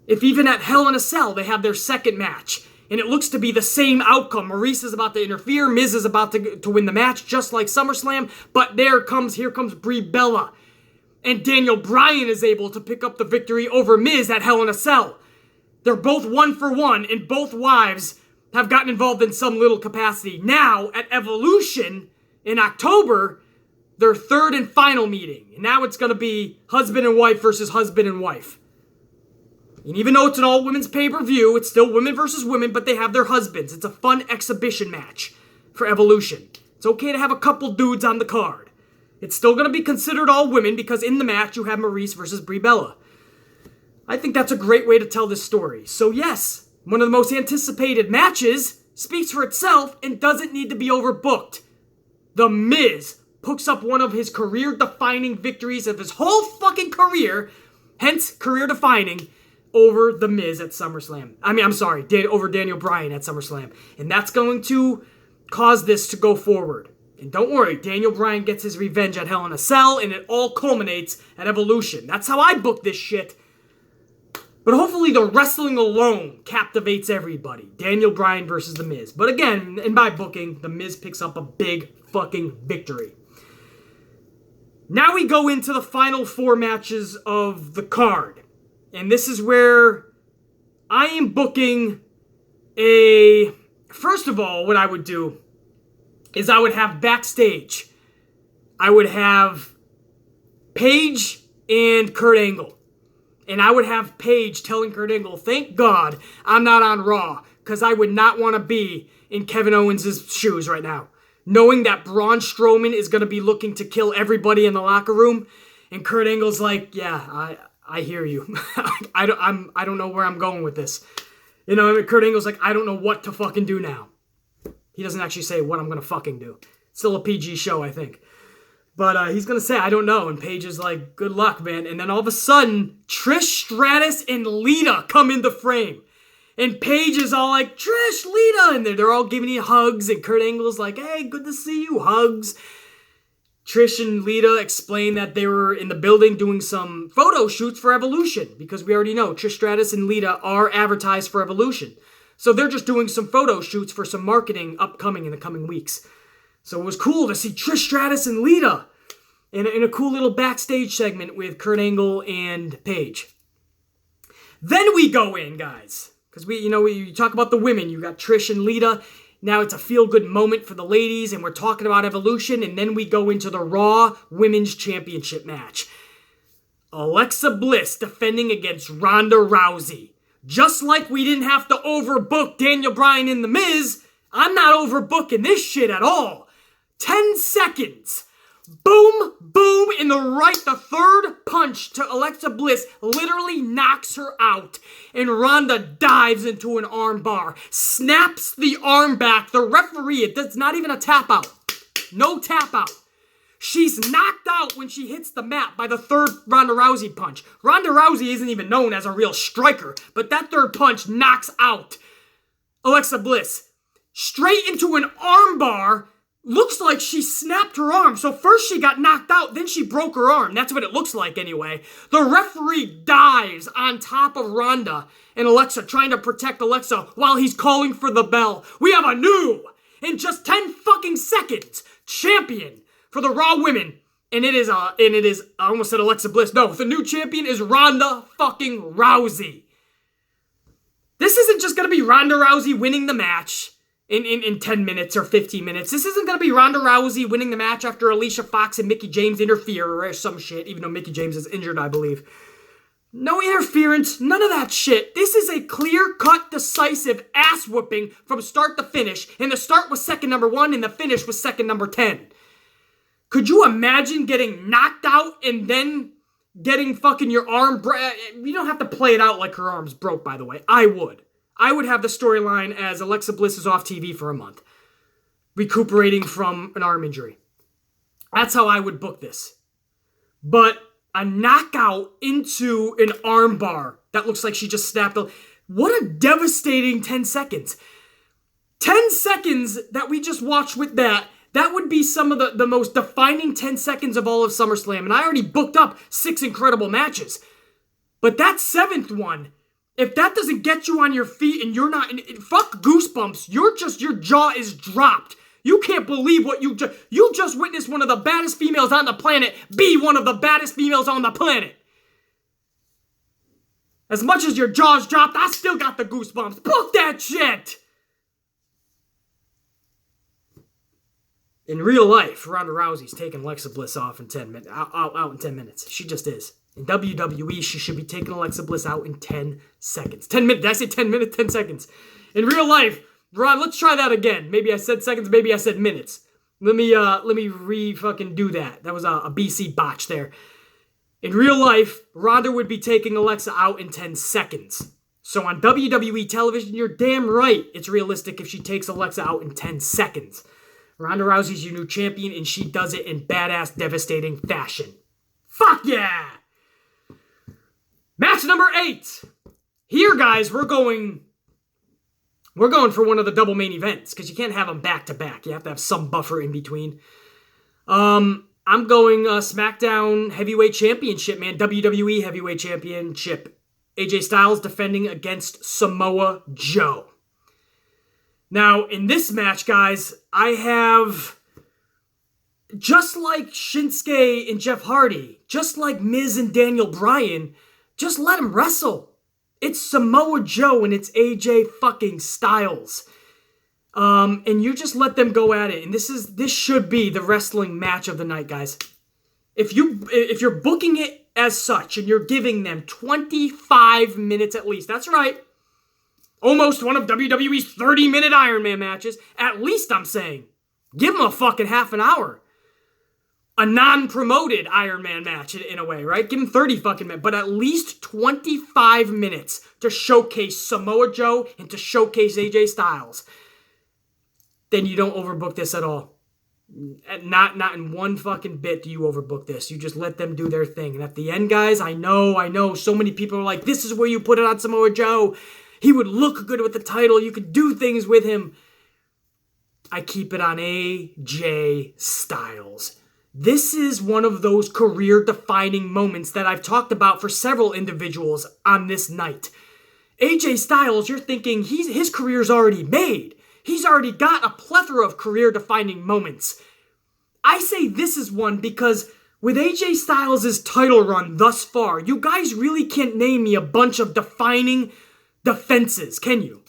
Speaker 1: If even at Hell in a Cell they have their second match, And it looks to be the same outcome. Maurice is about to interfere. Miz is about to win the match, just like SummerSlam. But here comes Brie Bella. And Daniel Bryan is able to pick up the victory over Miz at Hell in a Cell. They're both 1-for-1, and both wives have gotten involved in some little capacity. Now, at Evolution in October, their third and final meeting. And now it's going to be husband and wife versus husband and wife. And even though it's an all-women's pay-per-view, it's still women versus women, but they have their husbands. It's a fun exhibition match for Evolution. It's okay to have a couple dudes on the card. It's still going to be considered all women because in the match you have Maurice versus Brie Bella. I think that's a great way to tell this story. So yes, one of the most anticipated matches, speaks for itself and doesn't need to be overbooked. The Miz picks up one of his career-defining victories of his whole fucking career, hence career-defining, over The Miz at SummerSlam. Over Daniel Bryan at SummerSlam. And that's going to cause this to go forward. And don't worry, Daniel Bryan gets his revenge at Hell in a Cell, and it all culminates at Evolution. That's how I book this shit. But hopefully the wrestling alone captivates everybody. Daniel Bryan versus The Miz. But again, in my booking, The Miz picks up a big fucking victory. Now we go into the final 4 matches of the card. And this is where I am booking a... First of all, what I would do is I would have backstage. I would have Paige and Kurt Angle. And I would have Paige telling Kurt Angle, thank God I'm not on Raw, because I would not want to be in Kevin Owens' shoes right now. Knowing that Braun Strowman is going to be looking to kill everybody in the locker room, and Kurt Angle's like, yeah, I hear you. I don't know where I'm going with this. You know, Kurt Angle's like, I don't know what to fucking do now. He doesn't actually say what I'm going to fucking do. It's still a PG show, I think. But he's going to say, I don't know. And Paige is like, good luck, man. And then all of a sudden, Trish, Stratus, and Lita come into frame. And Paige is all like, Trish, Lita. And they're all giving you hugs. And Kurt Angle's like, hey, good to see you. Hugs. Trish and Lita explain that they were in the building doing some photo shoots for Evolution. Because we already know Trish Stratus and Lita are advertised for Evolution. So they're just doing some photo shoots for some marketing upcoming in the coming weeks. So it was cool to see Trish Stratus and Lita in a cool little backstage segment with Kurt Angle and Paige. Then we go in, guys. Because we talk about the women. You got Trish and Lita. Now it's a feel-good moment for the ladies, and we're talking about Evolution, and then we go into the Raw Women's Championship match. Alexa Bliss defending against Ronda Rousey. Just like we didn't have to overbook Daniel Bryan and The Miz, I'm not overbooking this shit at all. 10 seconds. Boom, boom, in the third punch to Alexa Bliss literally knocks her out. And Ronda dives into an arm bar, snaps the arm back. The referee, it's not even a tap out. No tap out. She's knocked out when she hits the mat by the third Ronda Rousey punch. Ronda Rousey isn't even known as a real striker, but that third punch knocks out Alexa Bliss. Straight into an arm bar. Looks like she snapped her arm. So first she got knocked out, then she broke her arm. That's what it looks like anyway. The referee dives on top of Ronda and Alexa, trying to protect Alexa while he's calling for the bell. We have a new, in just 10 fucking seconds, champion for the Raw Women. And it is, I almost said Alexa Bliss. No, the new champion is Ronda fucking Rousey. This isn't just going to be Ronda Rousey winning the match in 10 minutes or 15 minutes. This isn't going to be Ronda Rousey winning the match after Alicia Fox and Mickie James interfere or some shit, even though Mickie James is injured, I believe. No interference, none of that shit. This is a clear-cut, decisive ass-whooping from start to finish, and the start was second number 1 and the finish was second number 10. Could you imagine getting knocked out and then getting fucking your arm... You don't have to play it out like her arm's broke, by the way. I would have the storyline as Alexa Bliss is off TV for a month, recuperating from an arm injury. That's how I would book this. But a knockout into an arm bar that looks like she just snapped. What a devastating 10 seconds. 10 seconds that we just watched with that would be some of the most defining 10 seconds of all of SummerSlam. And I already booked up 6 incredible matches. But that 7th one If that doesn't get you on your feet and you're not, fuck goosebumps, your jaw is dropped. You can't believe what you just witnessed one of the baddest females on the planet be one of the baddest females on the planet. As much as your jaw's dropped, I still got the goosebumps. Book that shit! In real life, Ronda Rousey's taking Alexa Bliss off in 10 minutes, out in 10 minutes. She just is. In WWE, she should be taking Alexa Bliss out in 10 seconds. 10 minutes. Did I say 10 minutes? 10 seconds. In real life, Ron, let's try that again. Maybe I said seconds, maybe I said minutes. Let me re-fucking do that. That was a BC botch there. In real life, Ronda would be taking Alexa out in 10 seconds. So on WWE television, you're damn right it's realistic if she takes Alexa out in 10 seconds. Ronda Rousey's your new champion, and she does it in badass, devastating fashion. Fuck yeah! Match number 8. Here, guys, we're going for one of the double main events, because you can't have them back-to-back. You have to have some buffer in between. I'm going SmackDown Heavyweight Championship, man. WWE Heavyweight Championship. AJ Styles defending against Samoa Joe. Now, in this match, guys, I have, just like Shinsuke and Jeff Hardy, just like Miz and Daniel Bryan, just let them wrestle. It's Samoa Joe and it's AJ fucking Styles. And you just let them go at it. And this should be the wrestling match of the night, guys. If you're booking it as such and you're giving them 25 minutes at least, that's right. Almost one of WWE's 30-minute Iron Man matches. At least, I'm saying. Give them a fucking half an hour. A non-promoted Iron Man match in a way, right? Give them 30 fucking minutes. But at least 25 minutes to showcase Samoa Joe and to showcase AJ Styles. Then you don't overbook this at all. Not in one fucking bit do you overbook this. You just let them do their thing. And at the end, guys, I know, so many people are like, this is where you put it on Samoa Joe. He would look good with the title. You could do things with him. I keep it on AJ Styles. This is one of those career-defining moments that I've talked about for several individuals on this night. AJ Styles, you're thinking his career's already made. He's already got a plethora of career-defining moments. I say this is one because with AJ Styles' title run thus far, you guys really can't name me a bunch of defining defenses, can you?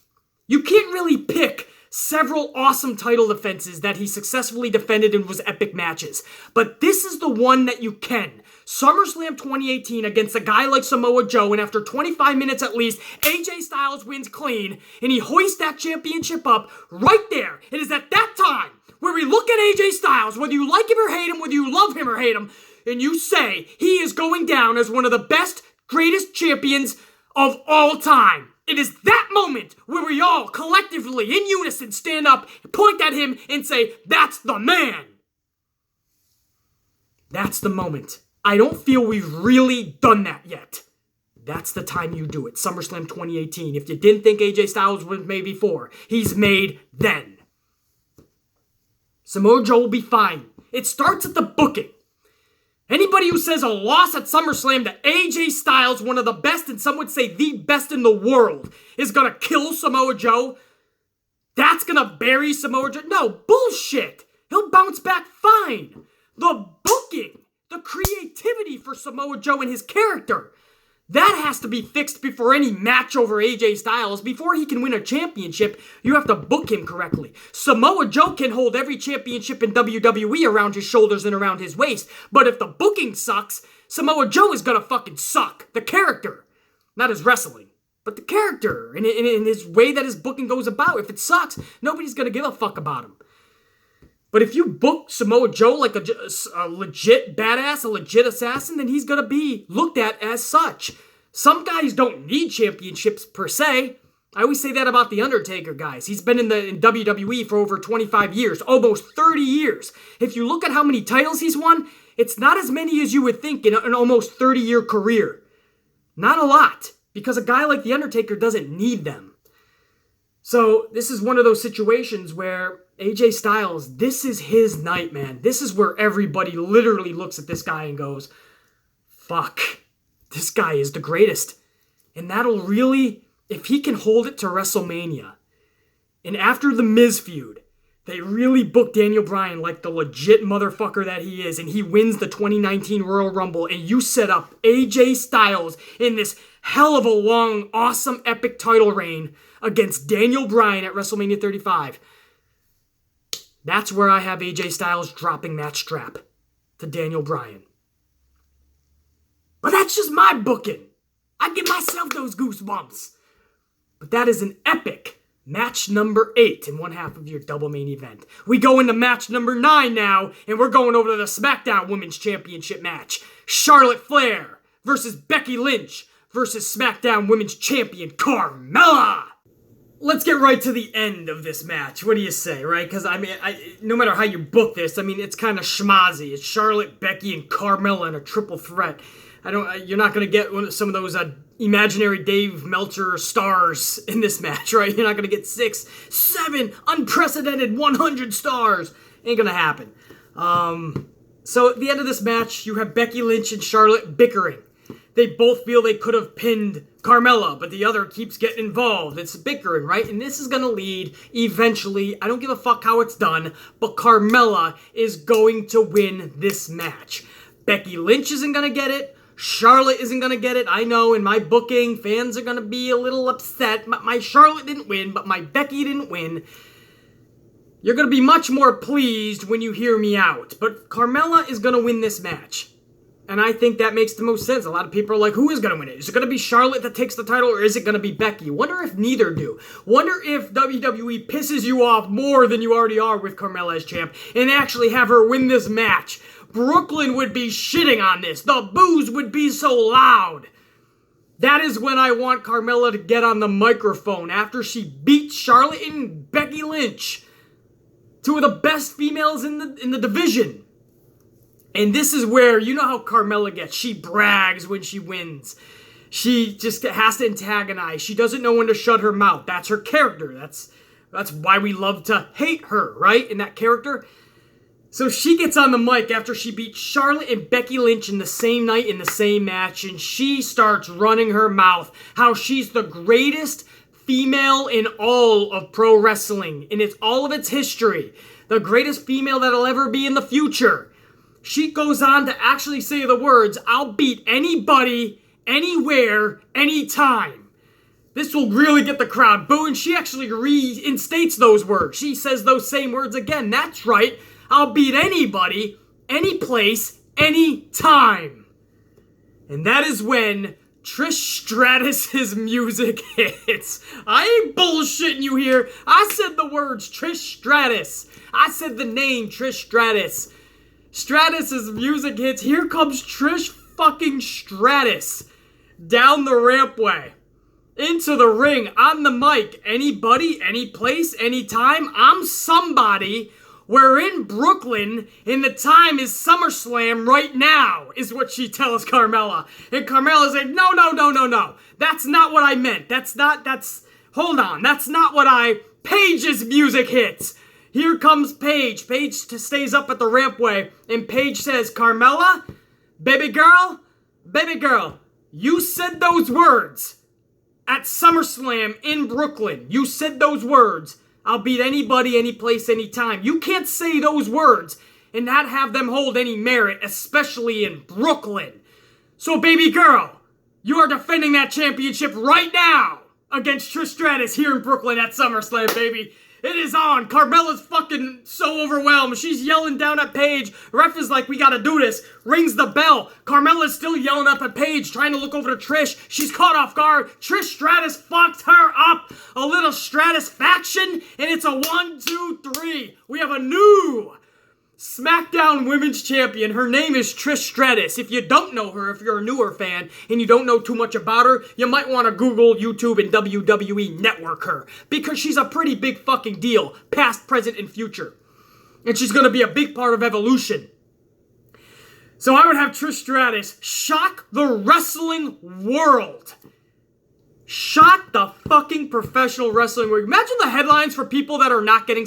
Speaker 1: You can't really pick several awesome title defenses that he successfully defended and was epic matches. But this is the one that you can. SummerSlam 2018 against a guy like Samoa Joe, and after 25 minutes at least, AJ Styles wins clean, and he hoists that championship up right there. It is at that time where we look at AJ Styles, whether you like him or hate him, whether you love him or hate him, and you say he is going down as one of the best, greatest champions of all time. It is that moment where we all collectively, in unison, stand up, point at him, and say, that's the man. That's the moment. I don't feel we've really done that yet. That's the time you do it. SummerSlam 2018. If you didn't think AJ Styles was made before, he's made then. Samoa Joe will be fine. It starts at the booking. Anybody who says a loss at SummerSlam to AJ Styles, one of the best, and some would say the best in the world, is gonna kill Samoa Joe, that's gonna bury Samoa Joe. No, bullshit. He'll bounce back fine. The booking, the creativity for Samoa Joe and his character, that has to be fixed before any match over AJ Styles. Before he can win a championship, you have to book him correctly. Samoa Joe can hold every championship in WWE around his shoulders and around his waist. But if the booking sucks, Samoa Joe is gonna fucking suck. The character. Not his wrestling, but the character. And in his way that his booking goes about. If it sucks, nobody's gonna give a fuck about him. But if you book Samoa Joe like a legit badass, a legit assassin, then he's going to be looked at as such. Some guys don't need championships per se. I always say that about The Undertaker, guys. He's been in WWE for over 25 years, almost 30 years. If you look at how many titles he's won, it's not as many as you would think in an almost 30-year career. Not a lot, because a guy like The Undertaker doesn't need them. So this is one of those situations where AJ Styles, this is his night, man. This is where everybody literally looks at this guy and goes, fuck, this guy is the greatest. And that'll really, if he can hold it to WrestleMania, and after the Miz feud, they really book Daniel Bryan like the legit motherfucker that he is, and he wins the 2019 Royal Rumble, and you set up AJ Styles in this hell of a long, awesome, epic title reign against Daniel Bryan at WrestleMania 35. That's where I have AJ Styles dropping that strap to Daniel Bryan. But that's just my booking. I give myself those goosebumps. But that is an epic match number 8 in one half of your double main event. We go into match number 9 now, and we're going over to the SmackDown Women's Championship match. Charlotte Flair versus Becky Lynch versus SmackDown Women's Champion Carmella. Let's get right to the end of this match. What do you say, right? Because, no matter how you book this, it's kind of schmazzy. It's Charlotte, Becky, and Carmella in a triple threat. You're not going to get some of those imaginary Dave Meltzer stars in this match, right? You're not going to get 6, 7 unprecedented 100 stars. Ain't going to happen. So at the end of this match, you have Becky Lynch and Charlotte bickering. They both feel they could have pinned Carmella, but the other keeps getting involved. It's bickering, right? And this is going to lead, eventually, I don't give a fuck how it's done, but Carmella is going to win this match. Becky Lynch isn't going to get it. Charlotte isn't going to get it. I know in my booking, fans are going to be a little upset. My Charlotte didn't win, but my Becky didn't win. You're going to be much more pleased when you hear me out. But Carmella is going to win this match. And I think that makes the most sense. A lot of people are like, who is going to win it? Is it going to be Charlotte that takes the title, or is it going to be Becky? Wonder if neither do. Wonder if WWE pisses you off more than you already are with Carmella as champ and actually have her win this match. Brooklyn would be shitting on this. The boos would be so loud. That is when I want Carmella to get on the microphone after she beats Charlotte and Becky Lynch, two of the best females in the division. And this is where, you know how Carmella gets. She brags when she wins. She just has to antagonize. She doesn't know when to shut her mouth. That's her character. That's why we love to hate her, right? In that character. So she gets on the mic after she beats Charlotte and Becky Lynch in the same night in the same match, and she starts running her mouth how she's the greatest female in all of pro wrestling, and it's all of its history. The greatest female that'll ever be in the future. She goes on to actually say the words, "I'll beat anybody, anywhere, anytime." This will really get the crowd booing. She actually reinstates those words. She says those same words again. That's right. I'll beat anybody, any place, any time. And that is when Trish Stratus' music hits. I ain't bullshitting you here. I said the words Trish Stratus. I said the name Trish Stratus. Stratus' music hits. Here comes Trish fucking Stratus down the rampway into the ring on the mic. Anybody, any place, anytime. I'm somebody. We're in Brooklyn, and the time is SummerSlam right now, is what she tells Carmella. And Carmella's like, no. That's not what I meant. Hold on. That's not what Paige's music hits. Here comes Paige. Paige stays up at the rampway, and Paige says, Carmella, baby girl, you said those words at SummerSlam in Brooklyn. You said those words. I'll beat anybody, any place, anytime. You can't say those words and not have them hold any merit, especially in Brooklyn. So, baby girl, you are defending that championship right now against Trish Stratus here in Brooklyn at SummerSlam, baby. It is on. Carmella's fucking so overwhelmed. She's yelling down at Paige. Ref is like, we gotta do this. Rings the bell. Carmella's still yelling up at Paige, trying to look over to Trish. She's caught off guard. Trish Stratus fucked her up. A little Stratus faction, and it's a 1, 2, 3. We have a new SmackDown Women's Champion. Her name is Trish Stratus. If you don't know her, if you're a newer fan and you don't know too much about her, you might want to Google, YouTube, and WWE Network her. Because she's a pretty big fucking deal. Past, present, and future. And she's going to be a big part of Evolution. So I would have Trish Stratus shock the wrestling world. Shock the fucking professional wrestling world. Imagine the headlines for people that are not getting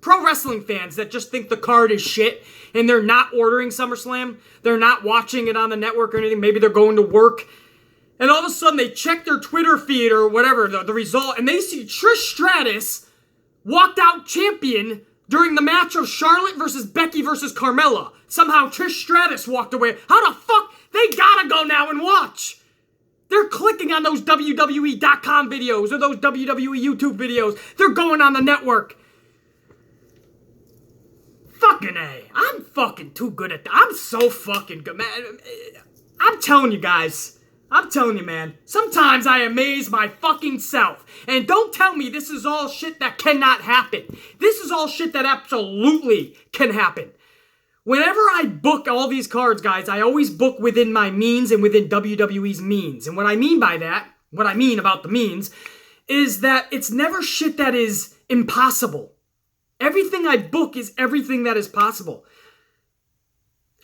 Speaker 1: pro wrestling fans that just think the card is shit and they're not ordering SummerSlam. They're not watching it on the network or anything. Maybe they're going to work And all of a sudden they check their Twitter feed or whatever, the result, and they see Trish Stratus walked out champion during the match of Charlotte versus Becky versus Carmella. Somehow Trish Stratus walked away. How the fuck? They gotta go now and watch. They're clicking on those WWE.com videos or those WWE YouTube videos. They're going on the network. Fucking A. I'm fucking too good at that. I'm so fucking good, man. I'm telling you guys. I'm telling you, man. Sometimes I amaze my fucking self. And don't tell me this is all shit that cannot happen. This is all shit that absolutely can happen. Whenever I book all these cards, guys, I always book within my means and within WWE's means. And what I mean by that, what I mean about the means, is that it's never shit that is impossible. Everything I book is everything that is possible.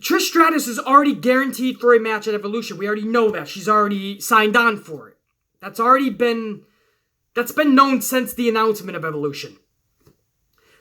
Speaker 1: Trish Stratus is already guaranteed for a match at Evolution. We already know that. She's already signed on for it. That's been known since the announcement of Evolution.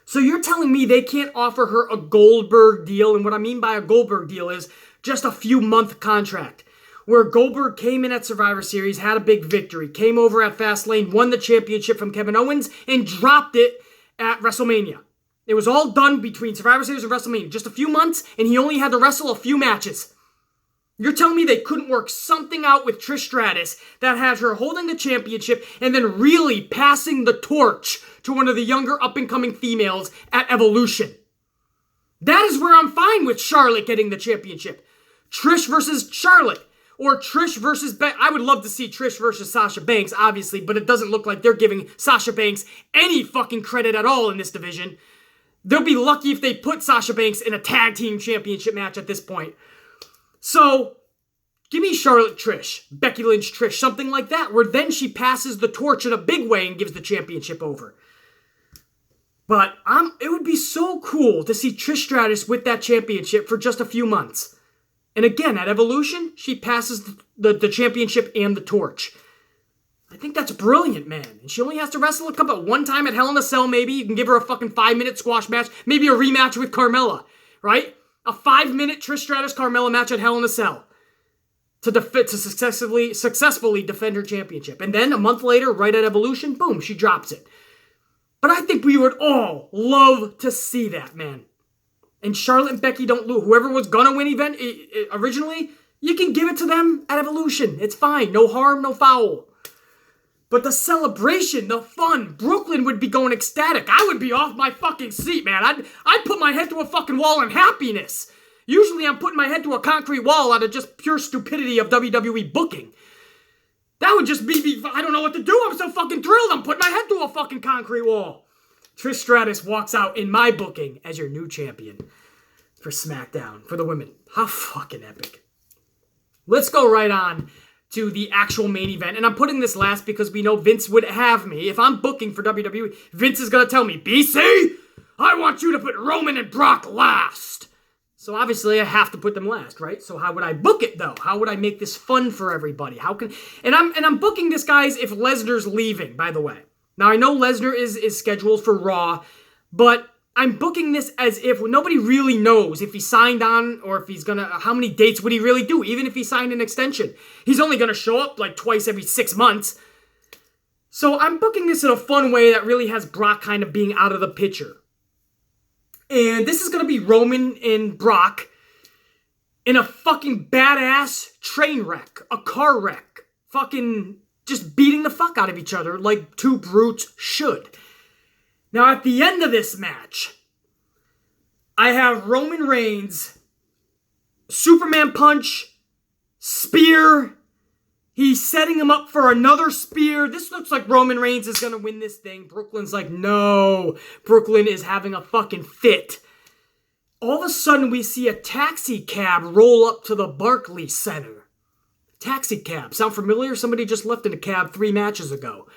Speaker 1: So you're telling me they can't offer her a Goldberg deal? And what I mean by a Goldberg deal is just a few month contract. Where Goldberg came in at Survivor Series, had a big victory, came over at Fastlane, won the championship from Kevin Owens, and dropped it at WrestleMania. It was all done between Survivor Series and WrestleMania. Just a few months, and he only had to wrestle a few matches. You're telling me they couldn't work something out with Trish Stratus that has her holding the championship and then really passing the torch to one of the younger up-and-coming females at Evolution? That is where I'm fine with Charlotte getting the championship. Trish versus Charlotte. Or Trish versus I would love to see Trish versus Sasha Banks, obviously, but it doesn't look like they're giving Sasha Banks any fucking credit at all in this division. They'll be lucky if they put Sasha Banks in a tag team championship match at this point. So, give me Charlotte Trish, Becky Lynch Trish, something like that, where then she passes the torch in a big way and gives the championship over. But it would be so cool to see Trish Stratus with that championship for just a few months. And again, at Evolution, she passes the championship and the torch. I think that's brilliant, man. And she only has to wrestle one time at Hell in a Cell, maybe. You can give her a fucking 5-minute squash match. Maybe a rematch with Carmella, right? A 5-minute Trish Stratus Carmella match at Hell in a Cell. To successfully defend her championship. And then a month later, right at Evolution, boom, she drops it. But I think we would all love to see that, man. And Charlotte and Becky don't lose. Whoever was gonna win originally, you can give it to them at Evolution. It's fine. No harm, no foul. But the celebration, the fun, Brooklyn would be going ecstatic. I would be off my fucking seat, man. I'd put my head to a fucking wall in happiness. Usually I'm putting my head to a concrete wall out of just pure stupidity of WWE booking. That would just be I don't know what to do. I'm so fucking thrilled. I'm putting my head to a fucking concrete wall. Trish Stratus walks out in my booking as your new champion for SmackDown, for the women. How fucking epic. Let's go right on to the actual main event. And I'm putting this last because we know Vince would have me. If I'm booking for WWE, Vince is going to tell me, BC, I want you to put Roman and Brock last. So obviously I have to put them last, right? So how would I book it though? How would I make this fun for everybody? And I'm booking this, guys, if Lesnar's leaving, by the way. Now I know Lesnar is scheduled for Raw, but I'm booking this as if nobody really knows if he signed on or if he's how many dates would he really do, even if he signed an extension. He's only gonna show up like twice every 6 months. So I'm booking this in a fun way that really has Brock kind of being out of the picture. And this is gonna be Roman and Brock in a fucking badass train wreck, a car wreck, fucking just beating the fuck out of each other like two brutes should. Now, at the end of this match, I have Roman Reigns, Superman punch, spear. He's setting him up for another spear. This looks like Roman Reigns is going to win this thing. Brooklyn's like, no. Brooklyn is having a fucking fit. All of a sudden, we see a taxi cab roll up to the Barclays Center. Taxi cab. Sound familiar? Somebody just left in a cab 3 matches ago.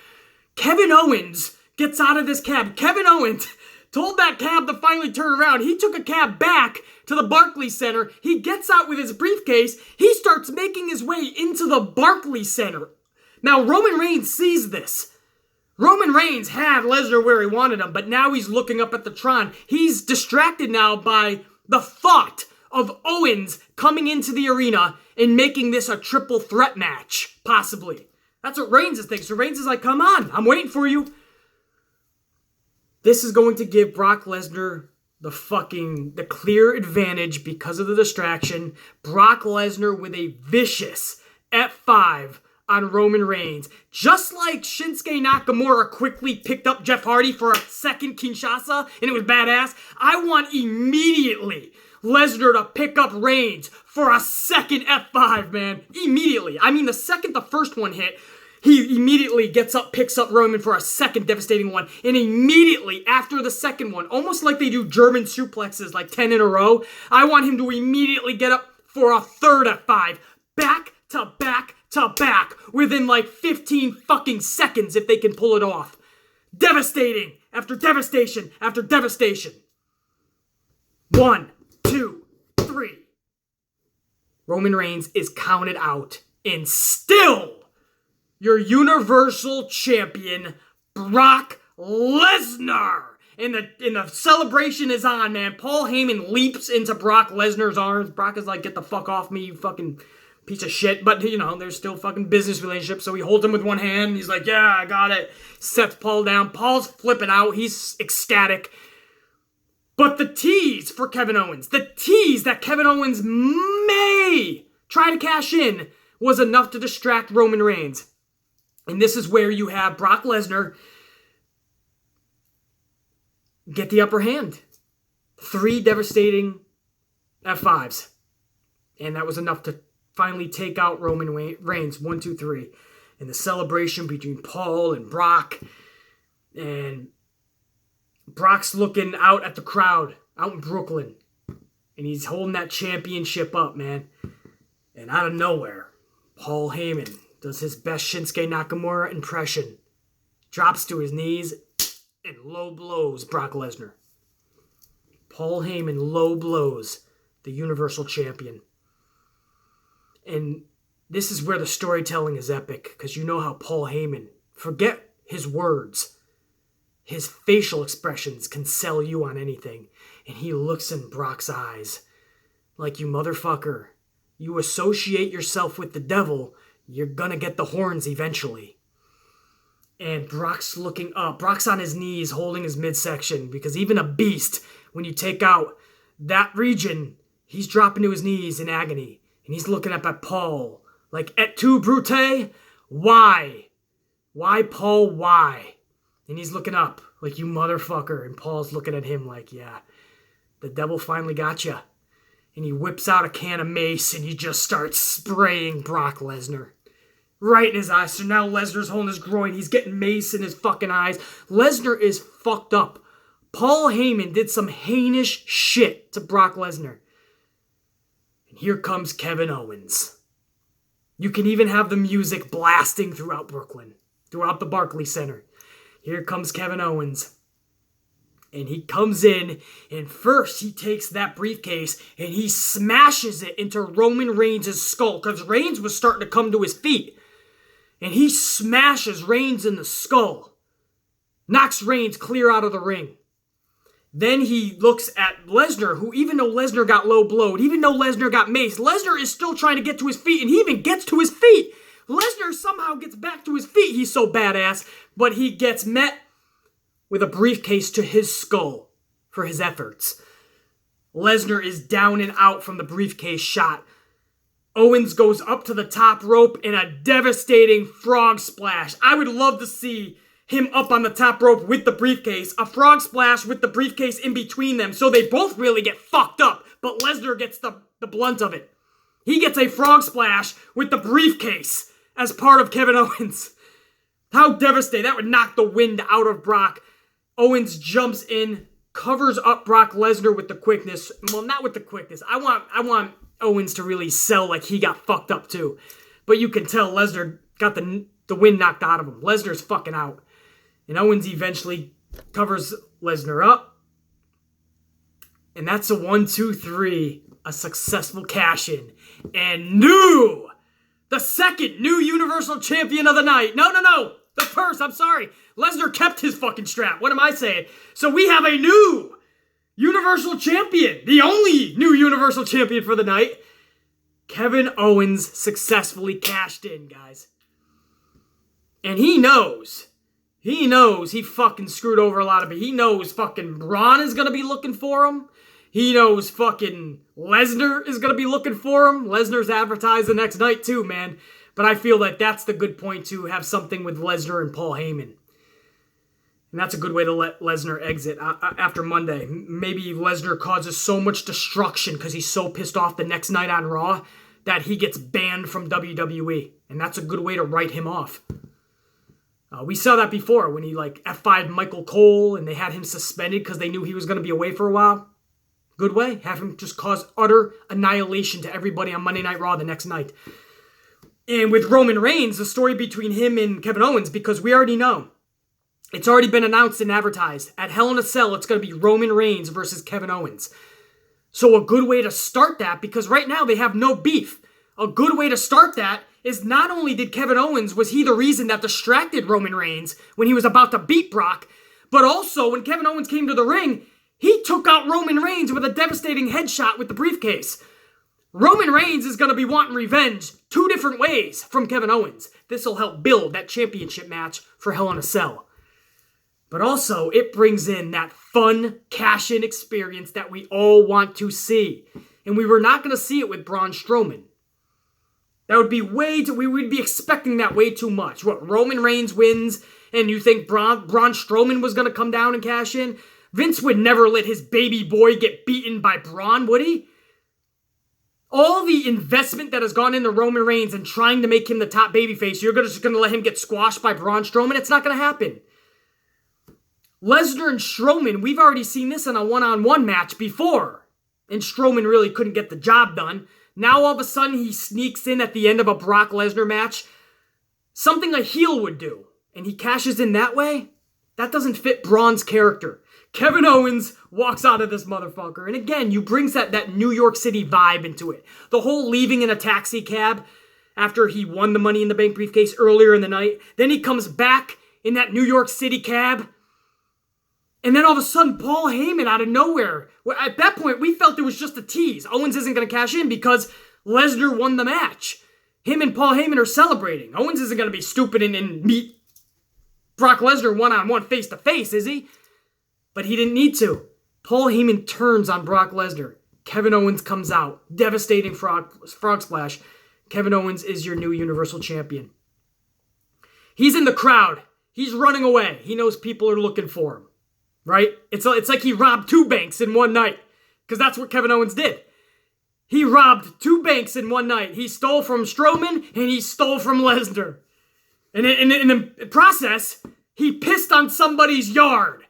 Speaker 1: Kevin Owens gets out of this cab. Kevin Owens told that cab to finally turn around. He took a cab back to the Barclays Center. He gets out with his briefcase. He starts making his way into the Barclays Center. Now, Roman Reigns sees this. Roman Reigns had Lesnar where he wanted him, but now he's looking up at the Tron. He's distracted now by the thought of Owens coming into the arena and making this a triple threat match, possibly. That's what Reigns is thinking. So Reigns is like, come on, I'm waiting for you. This is going to give Brock Lesnar the clear advantage because of the distraction. Brock Lesnar with a vicious F5 on Roman Reigns. Just like Shinsuke Nakamura quickly picked up Jeff Hardy for a second Kinshasa, and it was badass. I want immediately Lesnar to pick up Reigns for a second F5, man. Immediately. I mean, the second the first one hit, he immediately gets up, picks up Roman for a second devastating one. And immediately after the second one, almost like they do German suplexes like 10 in a row, I want him to immediately get up for a third F5. Back to back to back within like 15 fucking seconds if they can pull it off. Devastating after devastation after devastation. 1, 2, 3. Roman Reigns is counted out, and still your Universal Champion, Brock Lesnar. And the celebration is on, man. Paul Heyman leaps into Brock Lesnar's arms. Brock is like, get the fuck off me, you fucking piece of shit. But, you know, there's still fucking business relationships. So he holds him with one hand. He's like, yeah, I got it. Sets Paul down. Paul's flipping out. He's ecstatic. But the tease for Kevin Owens, the tease that Kevin Owens may try to cash in, was enough to distract Roman Reigns. And this is where you have Brock Lesnar get the upper hand. 3 devastating F5s. And that was enough to finally take out Roman Reigns. 1, 2, 3. And the celebration between Paul and Brock. And Brock's looking out at the crowd out in Brooklyn. And he's holding that championship up, man. And out of nowhere, Paul Heyman does his best Shinsuke Nakamura impression. Drops to his knees and low blows Brock Lesnar. Paul Heyman low blows the Universal Champion. And this is where the storytelling is epic. Because you know how Paul Heyman, forget his words, his facial expressions can sell you on anything. And he looks in Brock's eyes like, you motherfucker, you associate yourself with the devil, you're gonna get the horns eventually. And Brock's looking up. Brock's on his knees holding his midsection, because even a beast, when you take out that region, he's dropping to his knees in agony. And he's looking up at Paul like, et tu, Brute? Why? Why, Paul, why? And he's looking up like, you motherfucker. And Paul's looking at him like, yeah, the devil finally got you. And he whips out a can of mace and he just starts spraying Brock Lesnar right in his eyes. So now Lesnar's holding his groin. He's getting mace in his fucking eyes. Lesnar is fucked up. Paul Heyman did some heinous shit to Brock Lesnar. And here comes Kevin Owens. You can even have the music blasting throughout Brooklyn, throughout the Barclays Center. Here comes Kevin Owens. And he comes in, and first he takes that briefcase and he smashes it into Roman Reigns' skull, because Reigns was starting to come to his feet. And he smashes Reigns in the skull. Knocks Reigns clear out of the ring. Then he looks at Lesnar, who, even though Lesnar got low blowed, even though Lesnar got maced, Lesnar is still trying to get to his feet, and he even gets to his feet. Lesnar somehow gets back to his feet. He's so badass, but he gets met with a briefcase to his skull for his efforts. Lesnar is down and out from the briefcase shot. Owens goes up to the top rope in a devastating frog splash. I would love to see him up on the top rope with the briefcase. A frog splash with the briefcase in between them, so they both really get fucked up. But Lesnar gets the blunt of it. He gets a frog splash with the briefcase as part of Kevin Owens. How devastating. That would knock the wind out of Brock. Owens jumps in, covers up Brock Lesnar with the quickness. Well, not with the quickness. I want Owens to really sell like he got fucked up too. But you can tell Lesnar got the wind knocked out of him. Lesnar's fucking out. And Owens eventually covers Lesnar up. And that's a 1, 2, 3. A successful cash-in. And the second new Universal Champion of the night. No. The first, I'm sorry. Lesnar kept his fucking strap. What am I saying? So we have a new Universal Champion, the only new Universal Champion for the night, Kevin Owens successfully cashed in, guys. And he knows he fucking screwed over a lot of people. He knows fucking Braun is going to be looking for him. He knows fucking Lesnar is going to be looking for him. Lesnar's advertised the next night too, man. But I feel like that's the good point to have something with Lesnar and Paul Heyman. And that's a good way to let Lesnar exit after Monday. Maybe Lesnar causes so much destruction because he's so pissed off the next night on Raw that he gets banned from WWE. And that's a good way to write him off. We saw that before when he F5'd Michael Cole and they had him suspended because they knew he was going to be away for a while. Good way. Have him just cause utter annihilation to everybody on Monday Night Raw the next night. And with Roman Reigns, the story between him and Kevin Owens, because we already know. It's already been announced and advertised. At Hell in a Cell, it's going to be Roman Reigns versus Kevin Owens. So a good way to start that, because right now they have no beef. A good way to start that is not only did Kevin Owens, was he the reason that distracted Roman Reigns when he was about to beat Brock, but also when Kevin Owens came to the ring, he took out Roman Reigns with a devastating headshot with the briefcase. Roman Reigns is going to be wanting revenge 2 different ways from Kevin Owens. This will help build that championship match for Hell in a Cell. But also, it brings in that fun cash-in experience that we all want to see. And we were not going to see it with Braun Strowman. That would be we would be expecting that way too much. What, Roman Reigns wins, and you think Braun Strowman was going to come down and cash in? Vince would never let his baby boy get beaten by Braun, would he? All the investment that has gone into Roman Reigns and trying to make him the top babyface, you're just going to let him get squashed by Braun Strowman? It's not going to happen. Lesnar and Strowman, we've already seen this in a one-on-one match before. And Strowman really couldn't get the job done. Now all of a sudden he sneaks in at the end of a Brock Lesnar match. Something a heel would do. And he cashes in that way? That doesn't fit Braun's character. Kevin Owens walks out of this motherfucker. And again, you brings that New York City vibe into it. The whole leaving in a taxi cab after he won the Money in the Bank briefcase earlier in the night. Then he comes back in that New York City cab. And then all of a sudden, Paul Heyman out of nowhere. At that point, we felt it was just a tease. Owens isn't going to cash in because Lesnar won the match. Him and Paul Heyman are celebrating. Owens isn't going to be stupid and meet Brock Lesnar one-on-one, face-to-face, is he? But he didn't need to. Paul Heyman turns on Brock Lesnar. Kevin Owens comes out. Devastating frog splash. Kevin Owens is your new Universal Champion. He's in the crowd. He's running away. He knows people are looking for him. Right? It's like he robbed 2 banks in one night. Because that's what Kevin Owens did. He robbed 2 banks in one night. He stole from Strowman and he stole from Lesnar. And in the process, he pissed on somebody's yard.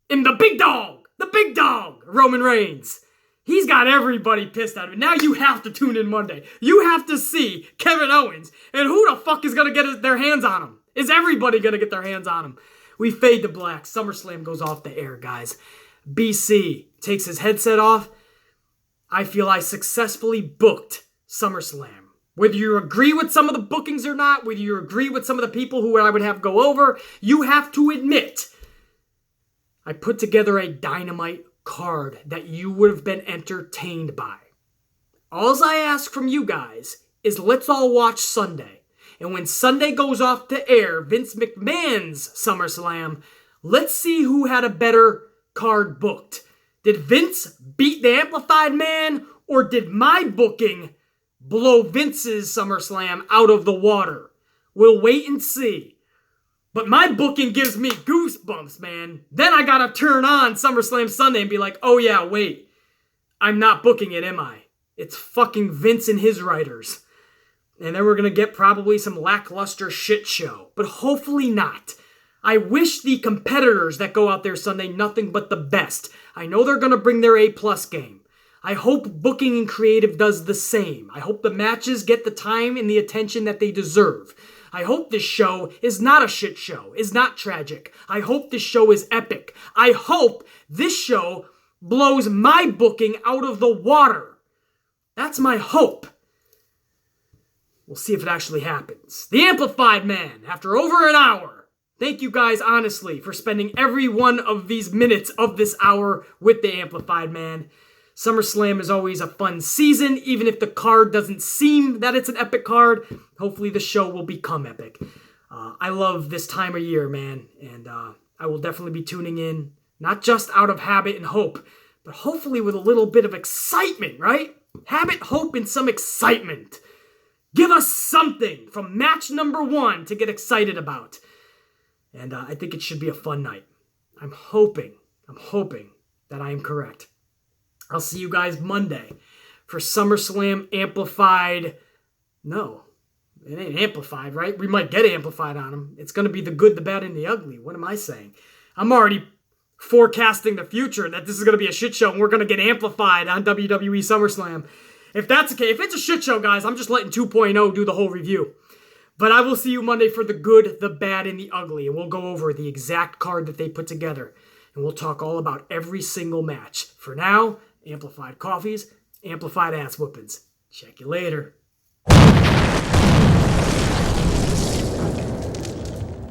Speaker 1: And the big dog, Roman Reigns. He's got everybody pissed at him. Now you have to tune in Monday. You have to see Kevin Owens. And who the fuck is going to get their hands on him? Is everybody going to get their hands on him? We fade to black. SummerSlam goes off the air, guys. BC takes his headset off. I feel I successfully booked SummerSlam. Whether you agree with some of the bookings or not, whether you agree with some of the people who I would have go over, you have to admit, I put together a dynamite card that you would have been entertained by. All I ask from you guys is let's all watch Sunday. And when Sunday goes off to air, Vince McMahon's SummerSlam, let's see who had a better card booked. Did Vince beat the Amplified Man, or did my booking blow Vince's SummerSlam out of the water? We'll wait and see. But my booking gives me goosebumps, man. Then I gotta turn on SummerSlam Sunday and be like, oh yeah, wait. I'm not booking it, am I? It's fucking Vince and his writers. And then we're going to get probably some lackluster shit show. But hopefully not. I wish the competitors that go out there Sunday nothing but the best. I know they're going to bring their A-plus game. I hope booking and creative does the same. I hope the matches get the time and the attention that they deserve. I hope this show is not a shit show, is not tragic. I hope this show is epic. I hope this show blows my booking out of the water. That's my hope. We'll see if it actually happens. The Amplified Man, after over an hour, Thank you guys, honestly, for spending every one of these minutes of this hour with the Amplified Man. SummerSlam is always a fun season, even if the card doesn't seem that it's an epic card. Hopefully the show will become epic. I love this time of year, man, and I will definitely be tuning in, not just out of habit and hope, but hopefully with a little bit of excitement, right? Habit, hope, and some excitement. Give us something from match number 1 to get excited about. And I think it should be a fun night. I'm hoping that I am correct. I'll see you guys Monday for SummerSlam Amplified. No, it ain't Amplified, right? We might get Amplified on them. It's going to be the good, the bad, and the ugly. What am I saying? I'm already forecasting the future that this is going to be a shit show and we're going to get Amplified on WWE SummerSlam. If that's okay, if it's a shit show, guys, I'm just letting 2.0 do the whole review. But I will see you Monday for the good, the bad, and the ugly. And we'll go over the exact card that they put together. And we'll talk all about every single match. For now, Amplified Coffees, Amplified Ass Whoopins. Check you later.